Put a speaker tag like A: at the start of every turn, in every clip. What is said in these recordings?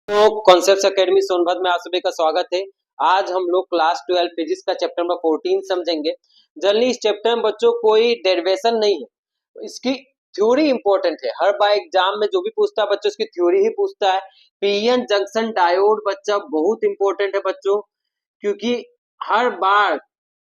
A: तो concepts academy Sonbhadra में आप सभी का स्वागत है। आज हम लोग क्लास 12 फिजिक्स का चैप्टर नंबर 14 समझेंगे। जनरली इस चैप्टर में बच्चों कोई डेरिवेशन नहीं है, इसकी थ्योरी इंपॉर्टेंट है। हर बार एग्जाम में जो भी पूछता है बच्चों इसकी थ्योरी ही पूछता है। पीएन जंक्शन डायोड बच्चा बहुत इंपॉर्टेंट है बच्चों, क्योंकि हर बार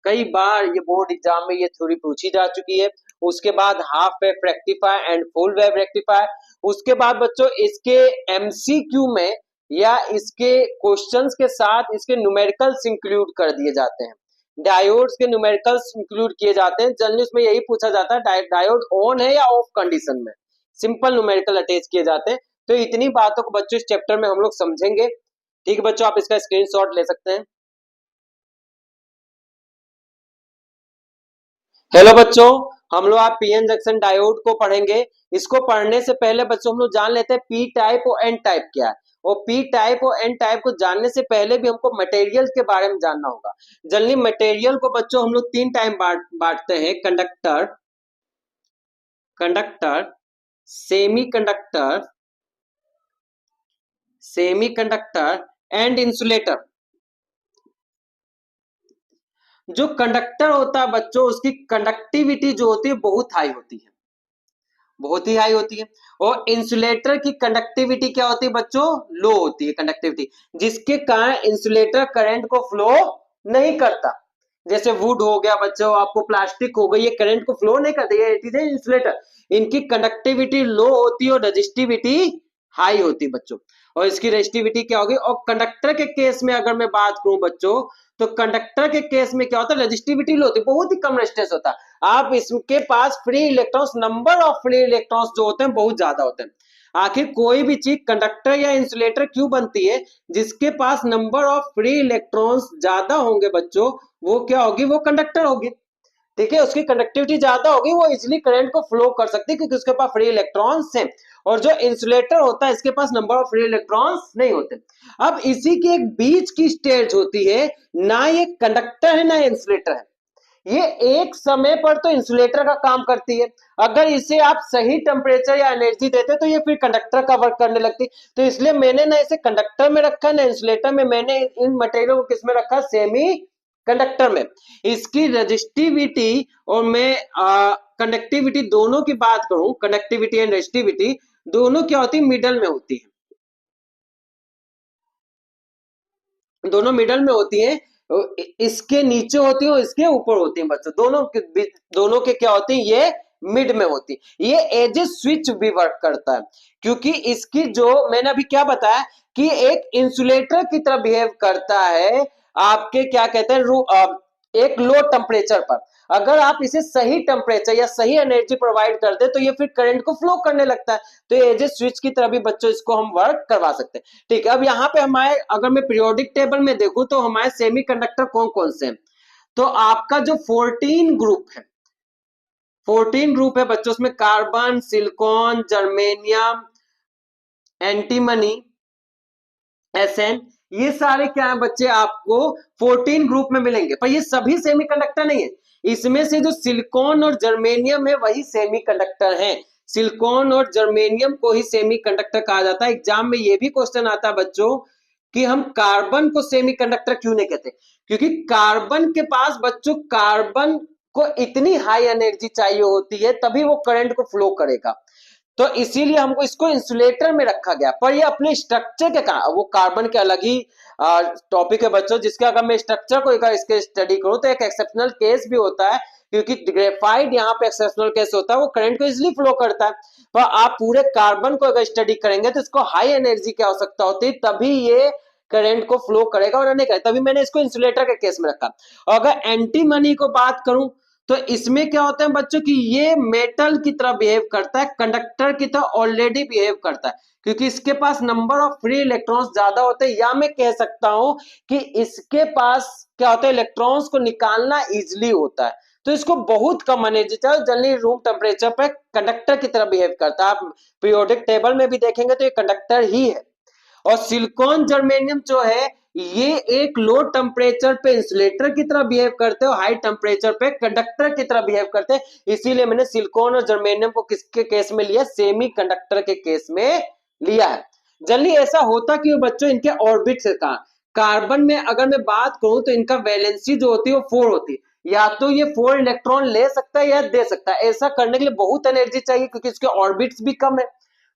A: कई बार ये बोर्ड एग्जाम में ये थ्योरी पूछी जा चुकी है। उसके बाद half wave rectifier and full wave rectifier. उसके बाद बच्चों इसके एमसीक्यू में या इसके क्वेश्चंस के साथ इसके न्यूमेरिकल्स इंक्लूड कर दिए जाते हैं। डायोड्स के न्यूमेरिकल्स इंक्लूड किए जाते हैं। जनरली उसमें यही पूछा जाता है डायोड ऑन है या ऑफ कंडीशन में, सिंपल न्यूमेरिकल अटैच किए जाते हैं। तो इतनी बातों को बच्चों इस चैप्टर में हम लोग समझेंगे। ठीक है बच्चों, आप इसका स्क्रीनशॉट ले सकते हैं। हेलो बच्चों, हम लोग आप पीएन जंक्शन डायोड को पढ़ेंगे। इसको पढ़ने से पहले बच्चों हम लोग जान लेते हैं पी टाइप और एन टाइप क्या है। और पी टाइप और एन टाइप को जानने से पहले भी हमको मटेरियल के बारे में जानना होगा। जनरली मटेरियल को बच्चों हम लोग तीन टाइम बांटते हैं: conductor, conductor, semi conductor, semi conductor and insulator. जो कंडक्टर होता है बच्चों उसकी कंडक्टिविटी जो होती है बहुत हाई होती है, बहुत ही हाई होती है। और इंसुलेटर की कंडक्टिविटी क्या होती है बच्चों? लो होती है कंडक्टिविटी, जिसके कारण इंसुलेटर करंट को फ्लो नहीं करता। जैसे वुड हो गया बच्चों, आपको प्लास्टिक हो गई, ये करंट को फ्लो नहीं करती, ये इट इज इंसुलेटर। इनकी कंडक्टिविटी लो होती है और रेजिस्टिविटी हाई होती है बच्चों। और इसकी रेजिस्टिविटी क्या होगी? और कंडक्टर के केस में अगर मैं बात करूं बच्चों, तो कंडक्टर के केस में क्या होता है? रेजिस्टिविटी लो होती है, बहुत ही कम रेजिस्टेंस होता है। आप इसके पास free electrons, number of free electrons जो होते हैं बहुत ज्यादा होते हैं। आखिर कोई भी चीज कंडक्टर या इंसुलेटर क्यों बनती है? जिसके पास नंबर ऑफ फ्री इलेक्ट्रॉन्स ज्यादा होंगे बच्चों, वो क्या होगी? वो कंडक्टर होगी। ठीक है, उसकी कंडक्टिविटी ज्यादा होगी, वो इजिली करंट को फ्लो कर सकती है क्योंकि उसके पास फ्री इलेक्ट्रॉन्स हैं। और जो इंसुलेटर होता है इसके पास नंबर ऑफ फ्री इलेक्ट्रॉन्स नहीं होते। अब इसी की एक बीच की स्टेज होती है, ना ये कंडक्टर है ना इंसुलेटर है, ये एक समय पर तो इंसुलेटर का काम करती है। अगर इसे आप सही टेम्परेचर या एनर्जी देते तो ये फिर कंडक्टर का वर्क करने लगती। तो इसलिए मैंने ना इसे कंडक्टर में रखा ना इंसुलेटर में, मैंने इन मटेरियल को किस में रखा? सेमी कंडक्टर में। इसकी रजिस्टिविटी और मैं कंडक्टिविटी दोनों की बात करूं, कंडक्टिविटी एंड रजिस्टिविटी दोनों क्या होती है? मिडल में होती है, दोनों मिडल में होती है। इसके नीचे होती है और इसके ऊपर होती है बच्चों, दोनों के क्या होती है? ये मिड में होती है। ये एज ए स्विच भी वर्क करता है, क्योंकि इसकी जो मैंने अभी क्या बताया कि एक इंसुलेटर की तरह बिहेव करता है। आपके क्या कहते हैं, एक लो टेम्परेचर पर अगर आप इसे सही टेम्परेचर या सही एनर्जी प्रोवाइड कर दे तो ये फिर करंट को फ्लो करने लगता है। तो ये एज ए स्विच की तरह भी बच्चों इसको हम वर्क करवा सकते हैं। ठीक है, अब यहाँ पे हमारे अगर मैं पीरियोडिक टेबल में देखूं तो हमारे सेमीकंडक्टर कौन कौन से हैं? तो आपका जो 14 ग्रुप है, 14 ग्रुप है बच्चों, उसमें carbon, silicon, germanium, antimony, SN, ये सारे क्या है बच्चे? आपको 14 ग्रुप में मिलेंगे। पर ये सभी सेमीकंडक्टर नहीं है, इसमें से जो सिलिकॉन और जर्मेनियम है वही सेमीकंडक्टर है। सिलिकॉन और जर्मेनियम को ही सेमीकंडक्टर कहा जाता है। एग्जाम में ये भी क्वेश्चन आता है बच्चों कि हम कार्बन को सेमीकंडक्टर क्यों नहीं कहते? क्योंकि कार्बन के पास बच्चों, कार्बन को इतनी हाई एनर्जी चाहिए होती है तभी वो करंट को फ्लो करेगा। तो इसीलिए हमको इसको इंसुलेटर में रखा गया। पर ये अपने स्ट्रक्चर के कारण, वो कार्बन के अलग ही टॉपिक है बच्चों, जिसके अगर मैं स्ट्रक्चर को इसके स्टडी करूं तो एक एक्सेप्शनल केस भी होता है, क्योंकि ग्रेफाइट यहाँ पे एक्सेप्शनल केस होता है, वो करंट को इजिली फ्लो करता है। पर आप पूरे कार्बन को अगर स्टडी करेंगे तो इसको हाई एनर्जी की आवश्यकता होती है, तभी ये करंट को फ्लो करेगा और नहीं करेगा। तभी मैंने इसको इंसुलेटर के केस में रखा। और अगर एंटीमनी को बात करूं तो इसमें क्या होता है बच्चों कि ये मेटल की तरह बिहेव करता है, कंडक्टर की तरह ऑलरेडी बिहेव करता है, क्योंकि इसके पास नंबर ऑफ फ्री इलेक्ट्रॉन्स ज्यादा होते हैं। या मैं कह सकता हूं कि इसके पास क्या होता है? इलेक्ट्रॉन्स को निकालना इजिली होता है। तो इसको बहुत कम एनर्जी चाहिए, जनरली रूम टेम्परेचर पर कंडक्टर की तरह बिहेव करता है। आप पीरियोडिक टेबल में भी देखेंगे तो ये कंडक्टर ही है। और सिलिकॉन जर्मेनियम जो है ये एक लो टेम्परेचर पे इंसुलेटर की तरह बिहेव करते हैं, हाई टेम्परेचर पे कंडक्टर की तरह बिहेव करते हैं। इसीलिए मैंने सिलिकॉन और जर्मेनियम को किसके केस में लिया? सेमी कंडक्टर के केस में लिया है। जल्दी ऐसा होता कि बच्चों इनके ऑर्बिट से था। कार्बन में अगर मैं बात करूं तो इनका वैलेंसी जो होती है वो 4 होती है, या तो ये 4 इलेक्ट्रॉन ले सकता है या दे सकता है। ऐसा करने के लिए बहुत एनर्जी चाहिए क्योंकि इसके ऑर्बिट्स भी कम है।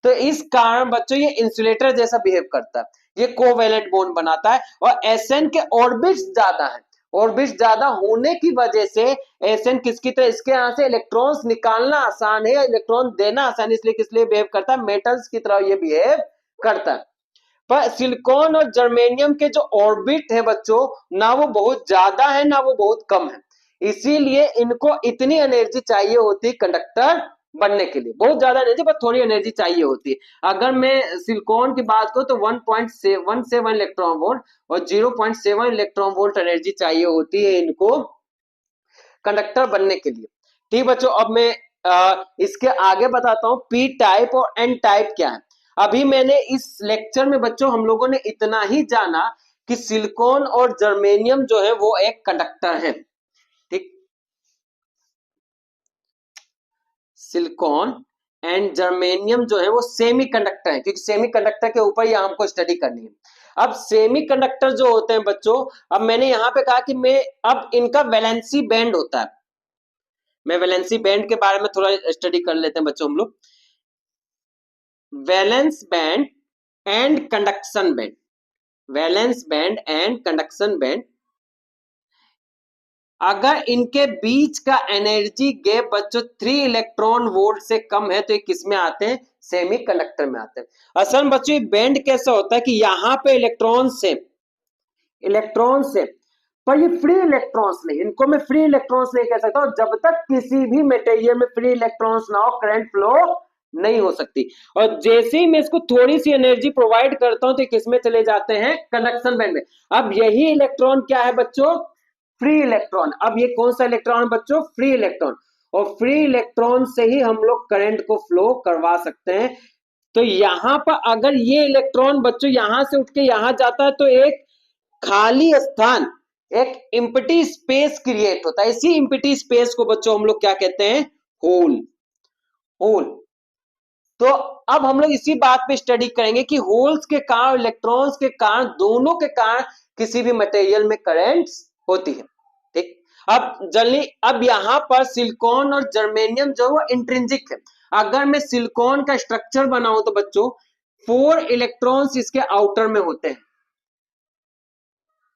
A: तो इस कारण बच्चों ये इंसुलेटर जैसा बिहेव करता है, ये कोवेलेंट बॉन्ड बनाता है। और एसएन के ऑर्बिट्स ज्यादा है, ऑर्बिट्स ज्यादा होने की वजह से एसएन किसकी तरह, इसके यहां से इलेक्ट्रॉन्स निकालना आसान है या इलेक्ट्रॉन देना आसान है, इसलिए किस लिए बिहेव करता है, मेटल्स की तरह ये बिहेव करता है। पर सिलिकॉन और जर्मेनियम के जो ऑर्बिट है बच्चों, ना वो बहुत ज्यादा है ना वो बहुत कम है, इसीलिए इनको इतनी एनर्जी चाहिए होती कंडक्टर बनने के लिए। बहुत ज्यादा एनर्जी पर थोड़ी एनर्जी चाहिए होती है। अगर मैं सिलिकॉन की बात करूं तो 1.17 इलेक्ट्रॉन वोल्ट और 0.7 इलेक्ट्रॉन वोल्ट एनर्जी चाहिए होती है इनको कंडक्टर बनने के लिए। ठीक बच्चों, अब मैं इसके आगे बताता हूं पी टाइप और एन टाइप क्या है। अभी मैंने इस लेक्चर में बच्चों हम लोगों ने इतना ही जाना कि सिलिकॉन और जर्मेनियम जो है वो एक कंडक्टर है। ठीक, सिलिकॉन एंड जर्मेनियम जो है वो सेमी कंडक्टर है, क्योंकि सेमी कंडक्टर के ऊपर यह हमको स्टडी करनी है। अब सेमी कंडक्टर जो होते हैं बच्चों, अब मैंने यहां पे कहा कि मैं अब इनका वैलेंसी बैंड होता है, मैं वैलेंसी बैंड के बारे में थोड़ा स्टडी कर लेते हैं बच्चों हम लोग। Valence band and conduction band, valence band and conduction band, अगर इनके बीच का एनर्जी गैप बच्चों 3 इलेक्ट्रॉन वोल्ट से कम है तो ये किस में आते हैं, सेमी कंडक्टर में आते हैं। असल में बच्चों ये बैंड कैसा होता है कि यहां पे इलेक्ट्रॉन से पर ये फ्री इलेक्ट्रॉन्स नहीं, इनको मैं फ्री इलेक्ट्रॉन्स नहीं कह सकता, और जब तक किसी भी मटेरियल में फ्री इलेक्ट्रॉन्स ना हो करंट फ्लो नहीं हो सकती। और जैसे ही मैं इसको थोड़ी सी एनर्जी प्रोवाइड करता हूं तो किसमें चले जाते हैं, कंडक्शन बैंड में। अब यही इलेक्ट्रॉन क्या है बच्चों, फ्री इलेक्ट्रॉन। अब ये कौन सा इलेक्ट्रॉन है बच्चों, फ्री इलेक्ट्रॉन। और फ्री इलेक्ट्रॉन से ही हम लोग करंट को फ्लो करवा सकते हैं। तो यहां पर अगर ये इलेक्ट्रॉन बच्चों यहां से उठ के यहां जाता है तो एक खाली स्थान, एक एम्प्टी स्पेस क्रिएट होता है। इसी एम्प्टी स्पेस को बच्चों हम लोग क्या कहते हैं, होल। होल। तो अब हम लोग इसी बात पे स्टडी करेंगे कि होल्स के कारण, इलेक्ट्रॉन्स के कारण, दोनों के कारण किसी भी मटेरियल में करंट्स होती है। ठीक, अब जल्दी, अब यहां पर सिलिकॉन और जर्मेनियम जो वो इंट्रिंसिक है। अगर मैं सिलिकॉन का स्ट्रक्चर बनाऊं तो बच्चों 4 इलेक्ट्रॉन्स इसके आउटर में होते हैं,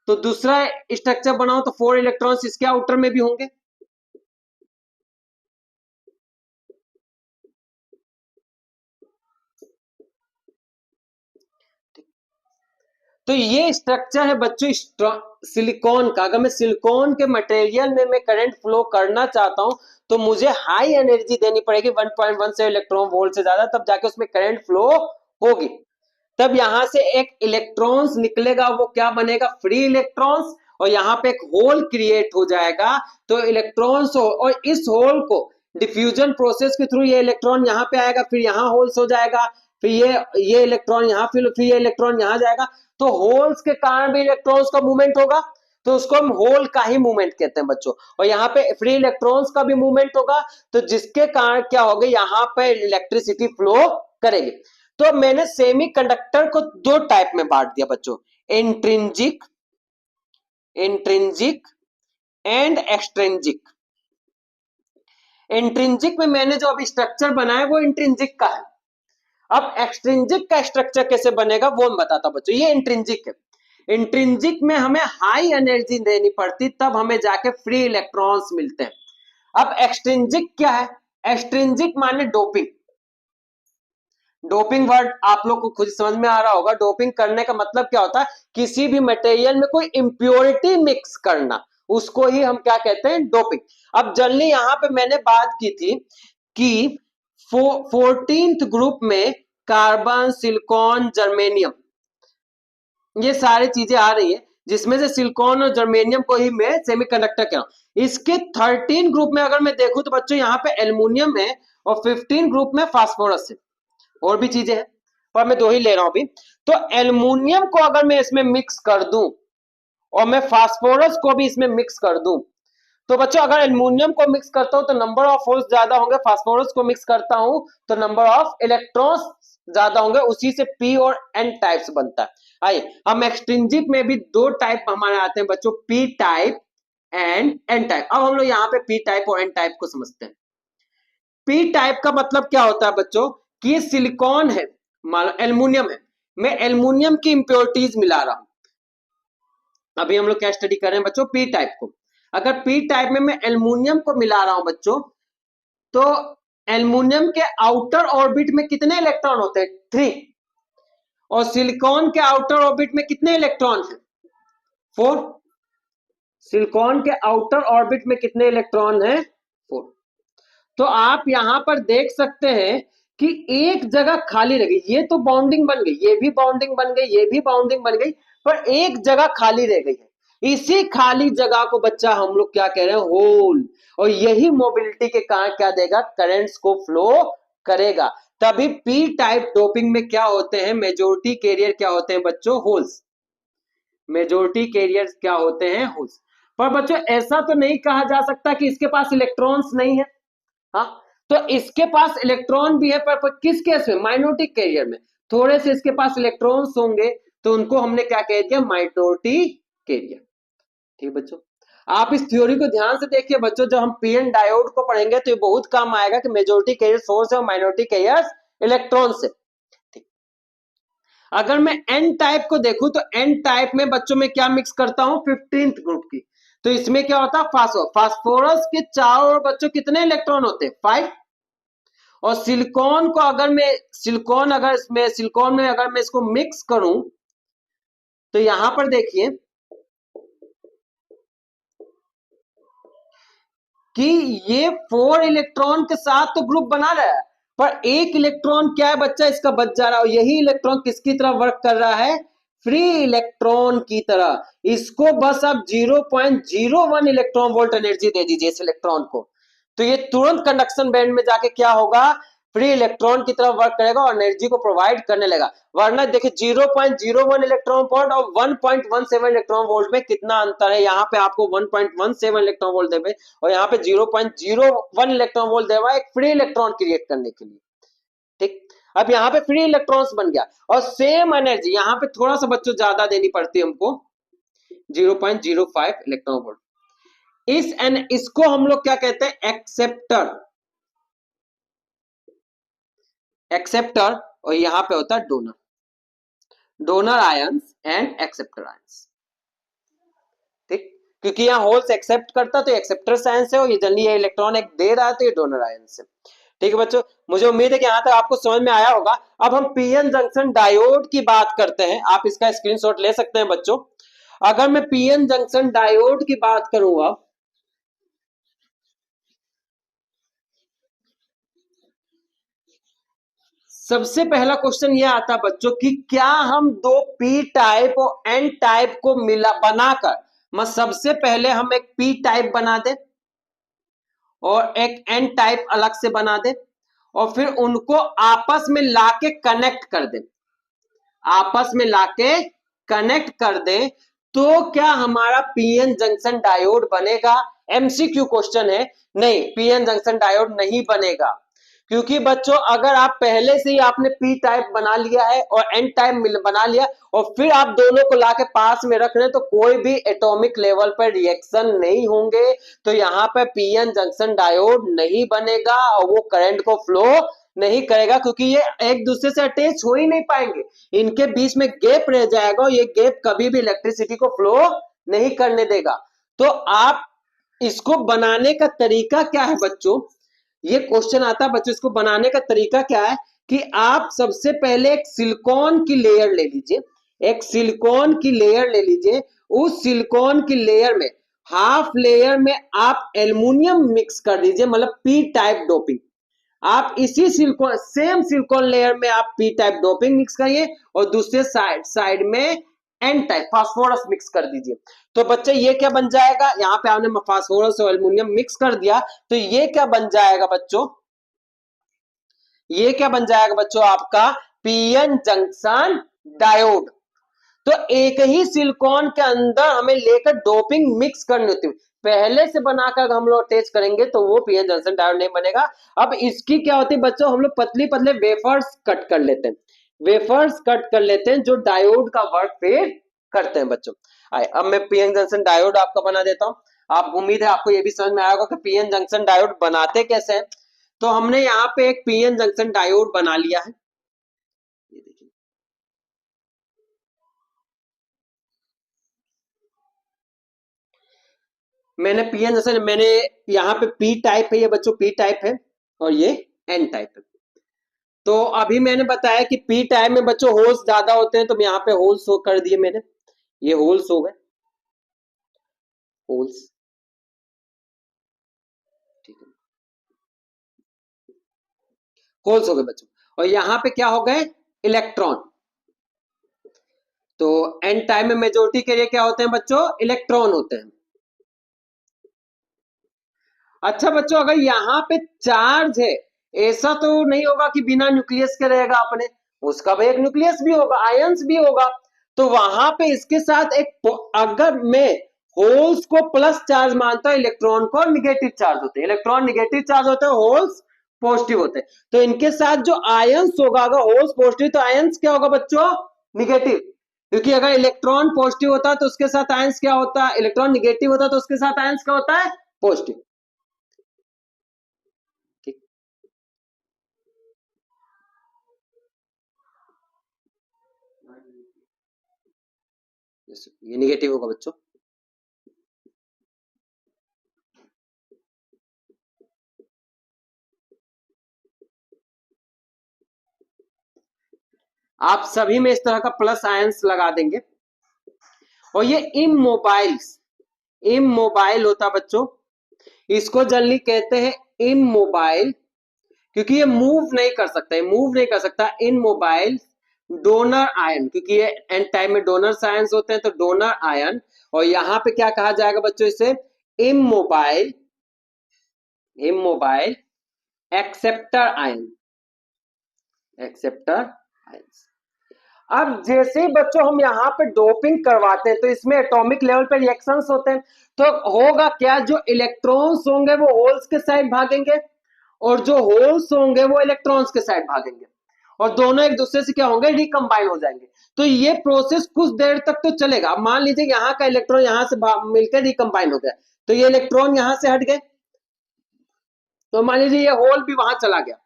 A: तो दूसरा स्ट्रक्चर बनाओ तो 4 इलेक्ट्रॉन्स इसके आउटर में भी होंगे। तो ये स्ट्रक्चर है बच्चों सिलिकॉन का। अगर मैं सिलिकॉन के मटेरियल में मैं करंट फ्लो करना चाहता हूं तो मुझे हाई एनर्जी देनी पड़ेगी 1.17 इलेक्ट्रॉन वोल्ट से ज्यादा, तब जाके उसमें करंट फ्लो होगी। तब यहां से एक इलेक्ट्रॉन्स निकलेगा, वो क्या बनेगा, फ्री इलेक्ट्रॉन्स, और यहां पे एक होल क्रिएट हो जाएगा। तो इलेक्ट्रॉन्स हो, और इस होल को डिफ्यूजन प्रोसेस के थ्रू ये इलेक्ट्रॉन यहां पे आएगा, फिर यहां होल्स हो जाएगा, फिर ये इलेक्ट्रॉन यहां, फिर ये इलेक्ट्रॉन यहां जाएगा। तो होल्स के कारण भी इलेक्ट्रॉन्स का मूवमेंट होगा, तो उसको हम होल का ही मूवमेंट कहते हैं बच्चों। और यहाँ पे फ्री इलेक्ट्रॉन्स का भी मूवमेंट होगा, तो जिसके कारण क्या होगा, यहाँ पे इलेक्ट्रिसिटी फ्लो करेगी। तो मैंने सेमी कंडक्टर को 2 टाइप में बांट दिया बच्चों, intrinsic, intrinsic and extrinsic. Intrinsic में मैंने जो अभी स्ट्रक्चर बनाया वो इंट्रिंजिक का है। अब एक्सट्रिंजिक का स्ट्रक्चर कैसे बनेगा वो मैं बताता बच्चों। ये इंट्रिंजिक है, इंट्रिंजिक में हमें हाई एनर्जी देनी पड़ती तब हमें जाके फ्री इलेक्ट्रॉन्स मिलते हैं। अब एक्सट्रिंजिक क्या है, एक्सट्रिंजिक माने डोपिंग। डोपिंग वर्ड आप लोग को खुद समझ में आ रहा होगा। डोपिंग करने का मतलब क्या होता है, किसी भी मटेरियल में कोई इंप्योरिटी मिक्स करना, उसको ही हम क्या कहते हैं, डोपिंग। अब जल्दी यहां पे मैंने बात की थी कि 14th ग्रुप में कार्बन, सिलिकॉन, जर्मेनियम, ये सारी चीजें आ रही है, जिसमें से सिलिकॉन और जर्मेनियम को ही मैं सेमीकंडक्टर कह रहा हूं। इसके 13 ग्रुप में अगर मैं देखूं तो बच्चों यहाँ पे एल्युमिनियम है, और 15 ग्रुप में फास्फोरस है, और भी चीजें हैं पर मैं 2 ही ले रहा हूं अभी। तो एल्युमिनियम को अगर मैं इसमें मिक्स कर दूं और मैं फास्फोरस को भी इसमें मिक्स कर दूं, तो बच्चों अगर एल्युमिनियम को मिक्स करता हूं तो नंबर ऑफ होल्स ज्यादा होंगे, फास्फोरस को मिक्स करता हूं तो नंबर ऑफ इलेक्ट्रॉन्स ज्यादा होंगे, उसी से पी और एन टाइप्स बनता है। आइए हम एक्सट्रिंजिक में भी दो टाइप हमारे आते हैं बच्चों, P type and N type. अब हम लोग यहाँ पे पी टाइप और एन टाइप को समझते हैं। पी टाइप का मतलब क्या होता है बच्चों, कि ये सिलिकॉन है, मान लो एल्युमिनियम है, मैं एल्युमिनियम की इंप्योरिटीज मिला रहा हूं। अभी हम लोग क्या स्टडी कर रहे हैं बच्चों, पी टाइप को। अगर पी टाइप में मैं एल्युमिनियम को मिला रहा हूं बच्चों, तो एल्युमिनियम के आउटर ऑर्बिट में कितने इलेक्ट्रॉन होते हैं, 3। और सिलिकॉन के आउटर ऑर्बिट में कितने इलेक्ट्रॉन हैं, 4। सिलिकॉन के आउटर ऑर्बिट में कितने इलेक्ट्रॉन हैं, 4। तो आप यहां पर देख सकते हैं कि एक जगह खाली रह गई, ये तो बाउंडिंग बन गई, ये भी बाउंडिंग बन गई, ये भी बाउंडिंग बन गई, पर एक जगह खाली रह गई है। इसी खाली जगह को बच्चा हम लोग क्या कह रहे हैं, होल। और यही मोबिलिटी के कारण क्या देगा, करंट्स को फ्लो करेगा। तभी पी टाइप डोपिंग में क्या होते हैं, मेजोरिटी कैरियर क्या होते हैं बच्चों, होल्स। मेजोरिटी कैरियर्स क्या होते हैं, होल्स। पर बच्चों ऐसा तो नहीं कहा जा सकता कि इसके पास इलेक्ट्रॉन्स नहीं है। हाँ, तो इसके पास इलेक्ट्रॉन भी है, पर किस केस में, माइनॉरिटी कैरियर में। थोड़े से इसके पास इलेक्ट्रॉन्स होंगे, तो उनको हमने क्या कह दिया, माइनॉरिटी कैरियर। ठीक बच्चों, आप इस थ्योरी को ध्यान से देखिए बच्चों, जब हम पीएन डायोड को पढ़ेंगे तो ये बहुत काम आएगा कि मेजोरिटी कैरियर सोर्स है और माइनॉरिटी कैरियर इलेक्ट्रॉन से। अगर मैं एन टाइप को देखूं, तो एन टाइप में बच्चों में क्या मिक्स करता हूं, 15th ग्रुप की। तो इसमें क्या होता है, फास्फोरस के चारों ओर बच्चों कितने इलेक्ट्रॉन होते हैं, 5। और सिलिकॉन को अगर मैं सिलिकॉन में अगर मैं इसको मिक्स करूं, तो यहां पर देखिए कि ये 4 इलेक्ट्रॉन के साथ तो ग्रुप बना रहा है, पर एक इलेक्ट्रॉन क्या है बच्चा, इसका बच जा रहा है। और यही इलेक्ट्रॉन किसकी तरह वर्क कर रहा है, फ्री इलेक्ट्रॉन की तरह। इसको बस आप 0.01 इलेक्ट्रॉन वोल्ट एनर्जी दे दीजिए इस इलेक्ट्रॉन को, तो ये तुरंत कंडक्शन बैंड में जाके क्या होगा, फ्री इलेक्ट्रॉन की तरह वर्क करेगा और एनर्जी को प्रोवाइड करने लगेगा। वरना देखिए 0.01 इलेक्ट्रॉन वोल्ट और 1.17 इलेक्ट्रॉन वोल्ट में कितना अंतर है। यहाँ पे आपको 1.17 इलेक्ट्रॉन वोल्ट देवे और यहाँ पे 0.01 इलेक्ट्रॉन वोल्ट देवा एक फ्री इलेक्ट्रॉन क्रिएट करने के लिए। ठीक, अब यहाँ पे फ्री इलेक्ट्रॉन्स बन गया और सेम एनर्जी यहाँ पे थोड़ा सा बच्चों ज्यादा देनी पड़ती है हमको, 0.05 इलेक्ट्रॉन वोल्ट। इसको हम लोग क्या कहते हैं, एक्सेप्टर। एक्सेप्टर, और यहां पे होता है donor ions and acceptor ions. ठीक, क्योंकि यहाँ होल्स एक्सेप्ट करता तो एक्सेप्टर साइंस है, और ये जनरली ये इलेक्ट्रॉन एक दे रहा है तो ये डोनर आयंस है। ठीक है बच्चों, मुझे उम्मीद है कि यहाँ तक आपको समझ में आया होगा। अब हम पीएन जंक्शन डायोड की बात करते हैं, आप इसका स्क्रीनशॉट ले सकते हैं बच्चों। अगर मैं पीएन जंक्शन डायोड की बात करूंगा, सबसे पहला क्वेश्चन ये आता है बच्चों कि क्या हम दो पी टाइप और एन टाइप को मिला बनाकर, सबसे पहले हम एक पी टाइप बना दे और एक एन टाइप अलग से बना दे और फिर उनको आपस में लाके कनेक्ट कर दे, आपस में लाके कनेक्ट कर दे, तो क्या हमारा पीएन जंक्शन डायोड बनेगा। एमसीक्यू क्वेश्चन है, नहीं पीएन जंक्शन डायोड नहीं बनेगा। क्योंकि बच्चों अगर आप पहले से ही आपने पी टाइप बना लिया है और एन टाइप बना लिया और फिर आप दोनों को लाके पास में रख रहे हैं, तो कोई भी एटॉमिक लेवल पर रिएक्शन नहीं होंगे, तो यहाँ पे पीएन जंक्शन डायोड नहीं बनेगा और वो करंट को फ्लो नहीं करेगा, क्योंकि ये एक दूसरे से अटैच हो ही नहीं पाएंगे, इनके बीच में गैप रह जाएगा और ये गैप कभी भी इलेक्ट्रिसिटी को फ्लो नहीं करने देगा। तो आप इसको बनाने का तरीका क्या है बच्चों, ये क्वेश्चन आता है बच्चों, इसको बनाने का तरीका क्या है कि आप सबसे पहले एक सिलिकॉन की लेयर ले लीजिए, एक सिलिकॉन की लेयर ले लीजिए, उस सिलिकॉन की लेयर में हाफ लेयर में आप एल्युमिनियम मिक्स कर दीजिए, मतलब पी टाइप डोपिंग। आप इसी सिलिकॉन सेम सिलिकॉन लेयर में आप पी टाइप डोपिंग मिक्स करिए और दूसरे साइड में एन टाइप फास्फोरस मिक्स कर दीजिए। तो बच्चे ये क्या बन जाएगा, यहाँ पे आपने फास्फोरस और एल्युमिनियम मिक्स कर दिया, तो ये क्या बन जाएगा बच्चों, ये क्या बन जाएगा बच्चों, आपका पीएन जंक्शन डायोड। तो एक ही सिलिकॉन के अंदर हमें लेकर डोपिंग मिक्स करनी होती है, पहले से बनाकर हम लोग अटैच करेंगे तो वो पीएन जंक्शन डायोड नहीं बनेगा। अब इसकी क्या होती है बच्चों, हम लोग पतली पतले वेफर्स कट कर लेते हैं, वेफर्स कट कर लेते हैं जो डायोड का वर्क फिर करते हैं बच्चों। अब मैं पीएन जंक्शन डायोड आपका बना देता हूँ। आप उम्मीद है आपको ये भी समझ में आएगा कि पीएन जंक्शन डायोड बनाते कैसे हैं। तो हमने यहाँ पे एक पीएन जंक्शन डायोड बना लिया है, ये देखिए। मैंने पीएन जंक्शन, मैंने यहाँ पे पी टाइप है ये बच्चों, पी टाइप है और ये एन टाइप है। तो अभी मैंने बताया कि पी टाइप में बच्चों होल्स ज्यादा होते हैं, तो यहाँ पे होल्स शो कर दिए मैंने, ये होल्स हो गए, होल्स, ठीक है, होल्स हो गए बच्चों। और यहाँ पे क्या हो गए, इलेक्ट्रॉन। तो एन टाइप में मेजोरिटी के लिए क्या होते हैं बच्चों, इलेक्ट्रॉन होते हैं। अच्छा बच्चों, अगर यहाँ पे चार्ज है, ऐसा तो नहीं होगा कि बिना न्यूक्लियस के रहेगा अपने, उसका भी एक न्यूक्लियस भी होगा, आयंस भी होगा। तो वहां पे इसके साथ एक, अगर मैं होल्स को प्लस चार्ज मानता हूं, इलेक्ट्रॉन को निगेटिव चार्ज होते हैं, इलेक्ट्रॉन निगेटिव चार्ज होते हैं, होल्स पॉजिटिव होते हैं। तो इनके साथ जो आयंस होगा, अगर होल्स पॉजिटिव तो आयंस क्या होगा बच्चों, निगेटिव। क्योंकि अगर इलेक्ट्रॉन पॉजिटिव होता है तो उसके साथ आयंस क्या होता है, इलेक्ट्रॉन निगेटिव होता है तो उसके साथ आयंस क्या होता है, पॉजिटिव। ठीक, ये निगेटिव होगा बच्चों। आप सभी में इस तरह का प्लस आयंस लगा देंगे। और ये इमोबाइल्स, इमोबाइल होता बच्चों, इसको जनरली कहते हैं इमोबाइल, क्योंकि ये मूव नहीं कर सकता, ये मूव नहीं कर सकता। इमोबाइल डोनर आयन, क्योंकि ये एन टाइप में डोनर आयंस होते हैं, तो डोनर आयन। और यहां पे क्या कहा जाएगा बच्चों, इसे immobile, immobile acceptor ion, acceptor ions. अब जैसे ही बच्चों हम यहाँ पे डोपिंग करवाते हैं तो इसमें एटॉमिक लेवल पे रिएक्शंस होते हैं। तो होगा क्या, जो इलेक्ट्रॉन्स होंगे वो होल्स के साइड भागेंगे और जो होल्स होंगे वो इलेक्ट्रॉन्स के साइड भागेंगे, और दोनों एक दूसरे से क्या होंगे, रिकम्बाइन हो जाएंगे। तो ये प्रोसेस कुछ देर तक तो चलेगा। मान लीजिए यहाँ का इलेक्ट्रॉन यहाँ से मिलकर रिकम्बाइन हो गया, तो ये इलेक्ट्रॉन यहाँ से हट गए, तो मान लीजिए ये होल भी वहां चला गया।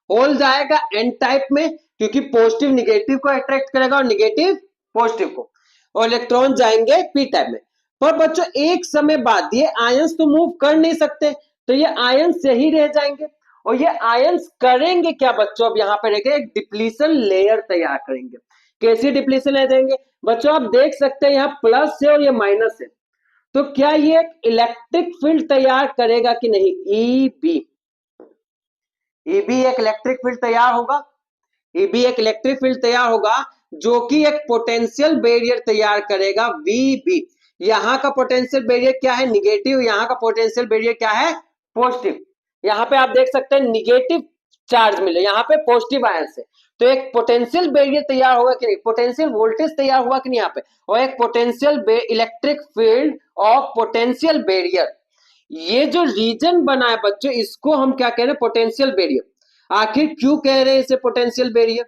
A: होल जाएगा एन टाइप में, क्योंकि पॉजिटिव निगेटिव को अट्रैक्ट करेगा और निगेटिव पॉजिटिव को, और इलेक्ट्रॉन जाएंगे पी टाइप में। पर बच्चों एक समय बाद ये आयंस तो मूव कर नहीं सकते, तो ये आयंस यही रह जाएंगे। और ये आयंस करेंगे क्या बच्चों, अब यहाँ पे रहेंगे, एक डिप्लीशन लेयर तैयार करेंगे। कैसी डिप्लीशन लेयर देंगे बच्चों, आप देख सकते हैं यहाँ प्लस है और ये माइनस है, तो क्या ये एक इलेक्ट्रिक फील्ड तैयार करेगा कि नहीं, ई बी, ईबी एक इलेक्ट्रिक फील्ड तैयार होगा, ईबी एक इलेक्ट्रिक फील्ड तैयार होगा, जो कि एक पोटेंशियल बैरियर तैयार करेगा वीबी। यहाँ का पोटेंशियल बैरियर क्या है, निगेटिव, यहाँ का पोटेंशियल बैरियर क्या है, पॉजिटिव। यहाँ पे आप देख सकते हैं निगेटिव चार्ज मिले, यहाँ पे पॉजिटिव आयन से, तो एक पोटेंशियल बैरियर तैयार होगा कि नहीं, पोटेंशियल वोल्टेज तैयार हुआ कि नहीं यहाँ पे, और एक potential electric field of potential barrier. ये जो रीजन बना है बच्चों, इसको हम क्या कह रहे हैं, पोटेंशियल बैरियर। आखिर क्यों कह रहे हैं इसे पोटेंशियल बैरियर,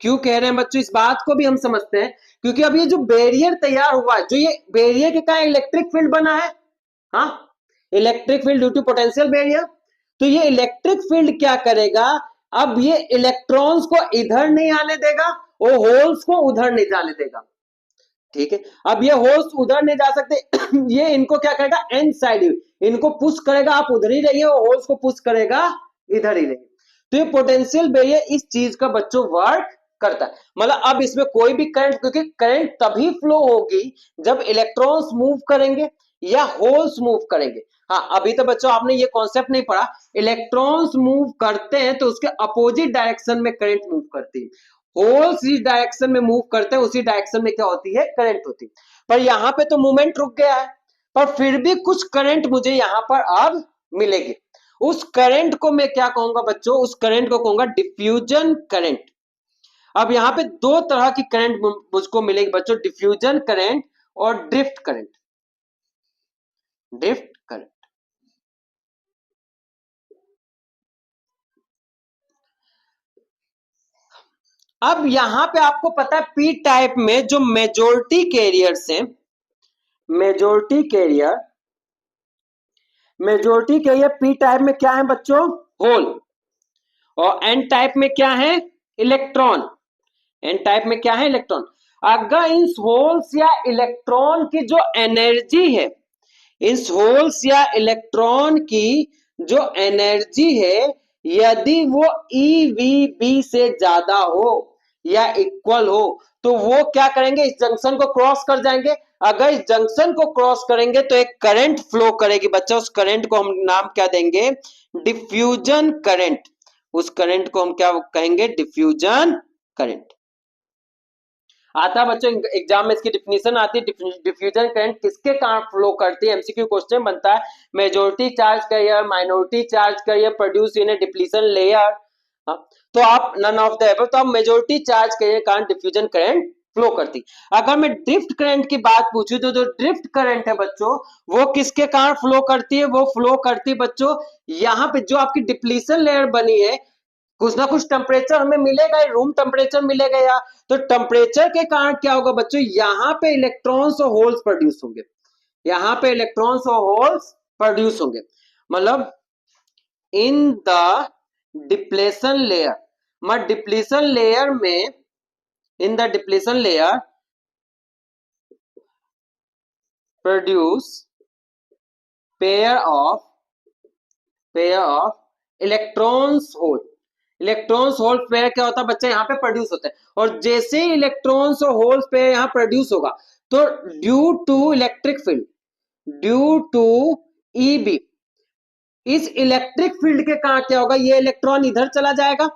A: क्यों कह रहे हैं बच्चों, इस बात को भी हम समझते हैं। क्योंकि अब ये जो बैरियर तैयार हुआ है, जो ये बैरियर के कारण इलेक्ट्रिक फील्ड बना है, हाँ, electric field due to potential barrier. तो ये इलेक्ट्रिक फील्ड क्या करेगा, अब ये इलेक्ट्रॉन्स को इधर नहीं आने देगा और होल्स को उधर नहीं जाने देगा। ठीक है, अब ये होल्स उधर नहीं जा सकते ये इनको क्या करेगा, एन साइड, इनको पुश करेगा, आप उधर ही रहिए, और होल्स को पुश करेगा इधर ही रहिए। तो ये पोटेंशियल बैरियर इस चीज का बच्चों वर्क करता है। मतलब अब इसमें कोई भी करंट, क्योंकि करंट तभी फ्लो होगी जब इलेक्ट्रॉन्स मूव करेंगे या होल्स मूव करेंगे। हाँ, अभी तो बच्चों आपने ये कॉन्सेप्ट नहीं पढ़ा, इलेक्ट्रॉन्स मूव करते हैं तो उसके अपोजिट डायरेक्शन में करंट मूव करती है, होल्स जिस डायरेक्शन में मूव करते हैं उसी डायरेक्शन में क्या होती है, करंट होती है। पर यहाँ पे तो मूवमेंट रुक गया है, पर फिर भी कुछ करंट मुझे यहाँ पर अब मिलेगी। उस करंट को मैं क्या कहूंगा बच्चों, उस करंट को कहूंगा डिफ्यूजन करंट। अब यहाँ पे दो तरह की करंट मुझको मिलेगी बच्चों, डिफ्यूजन करंट और ड्रिफ्ट करंट। ड्रिफ्ट करंट, अब यहां पे आपको पता है पी टाइप में जो मेजोरिटी कैरियर्स हैं, majority carrier, majority carrier P type में क्या है बच्चों, होल, और एन टाइप में क्या है, इलेक्ट्रॉन। एन टाइप में क्या है, इलेक्ट्रॉन। अगर इन होल्स या इलेक्ट्रॉन की जो एनर्जी है, इस होल्स या इलेक्ट्रॉन की जो एनर्जी है, यदि वो ईवीबी से ज्यादा हो या इक्वल हो, तो वो क्या करेंगे, इस जंक्शन को क्रॉस कर जाएंगे। अगर इस जंक्शन को क्रॉस करेंगे तो एक करंट फ्लो करेगी बच्चा, उस करंट को हम नाम क्या देंगे, डिफ्यूजन करंट। उस करंट को हम क्या कहेंगे, डिफ्यूजन करंट। आता है बच्चों एग्जाम में, इसकी डिफिनेशन आती है, डिफ्यूजन करंट किसके कारण फ्लो करती है, एमसीक्यू क्वेश्चन बनता है। Majority charge carrier, minority charge carrier produce in A depletion layer. तो आप नन ऑफ द एबव, तो आप मेजोरिटी चार्ज कैरियर कारण डिफ्यूजन करंट फ्लो करती। अगर मैं ड्रिफ्ट करंट की बात पूछूं तो जो ड्रिफ्ट करंट है बच्चों, वो किसके कारण फ्लो करती है, वो फ्लो करती है बच्चों, यहाँ पे जो आपकी डिप्लीशन लेयर बनी है, कुछ ना कुछ टेम्परेचर हमें मिलेगा, रूम टेम्परेचर मिलेगा या, तो टेम्परेचर के कारण क्या होगा बच्चों, यहां पे इलेक्ट्रॉन्स और होल्स प्रोड्यूस होंगे, यहां पे इलेक्ट्रॉन्स और होल्स प्रोड्यूस होंगे। मतलब इन द डिप्लेशन लेयर, मतलब डिप्लीशन लेयर में, in the depletion layer produce pair of electrons hole. Electrons hole pair क्या होता है बच्चा, यहाँ पे प्रोड्यूस होता है, और जैसे ही इलेक्ट्रॉन्स और होल्स पेयर यहाँ प्रोड्यूस होगा, तो due to electric field, due to EB, इस इलेक्ट्रिक फील्ड के कारण क्या होगा, ये इलेक्ट्रॉन इधर चला जाएगा।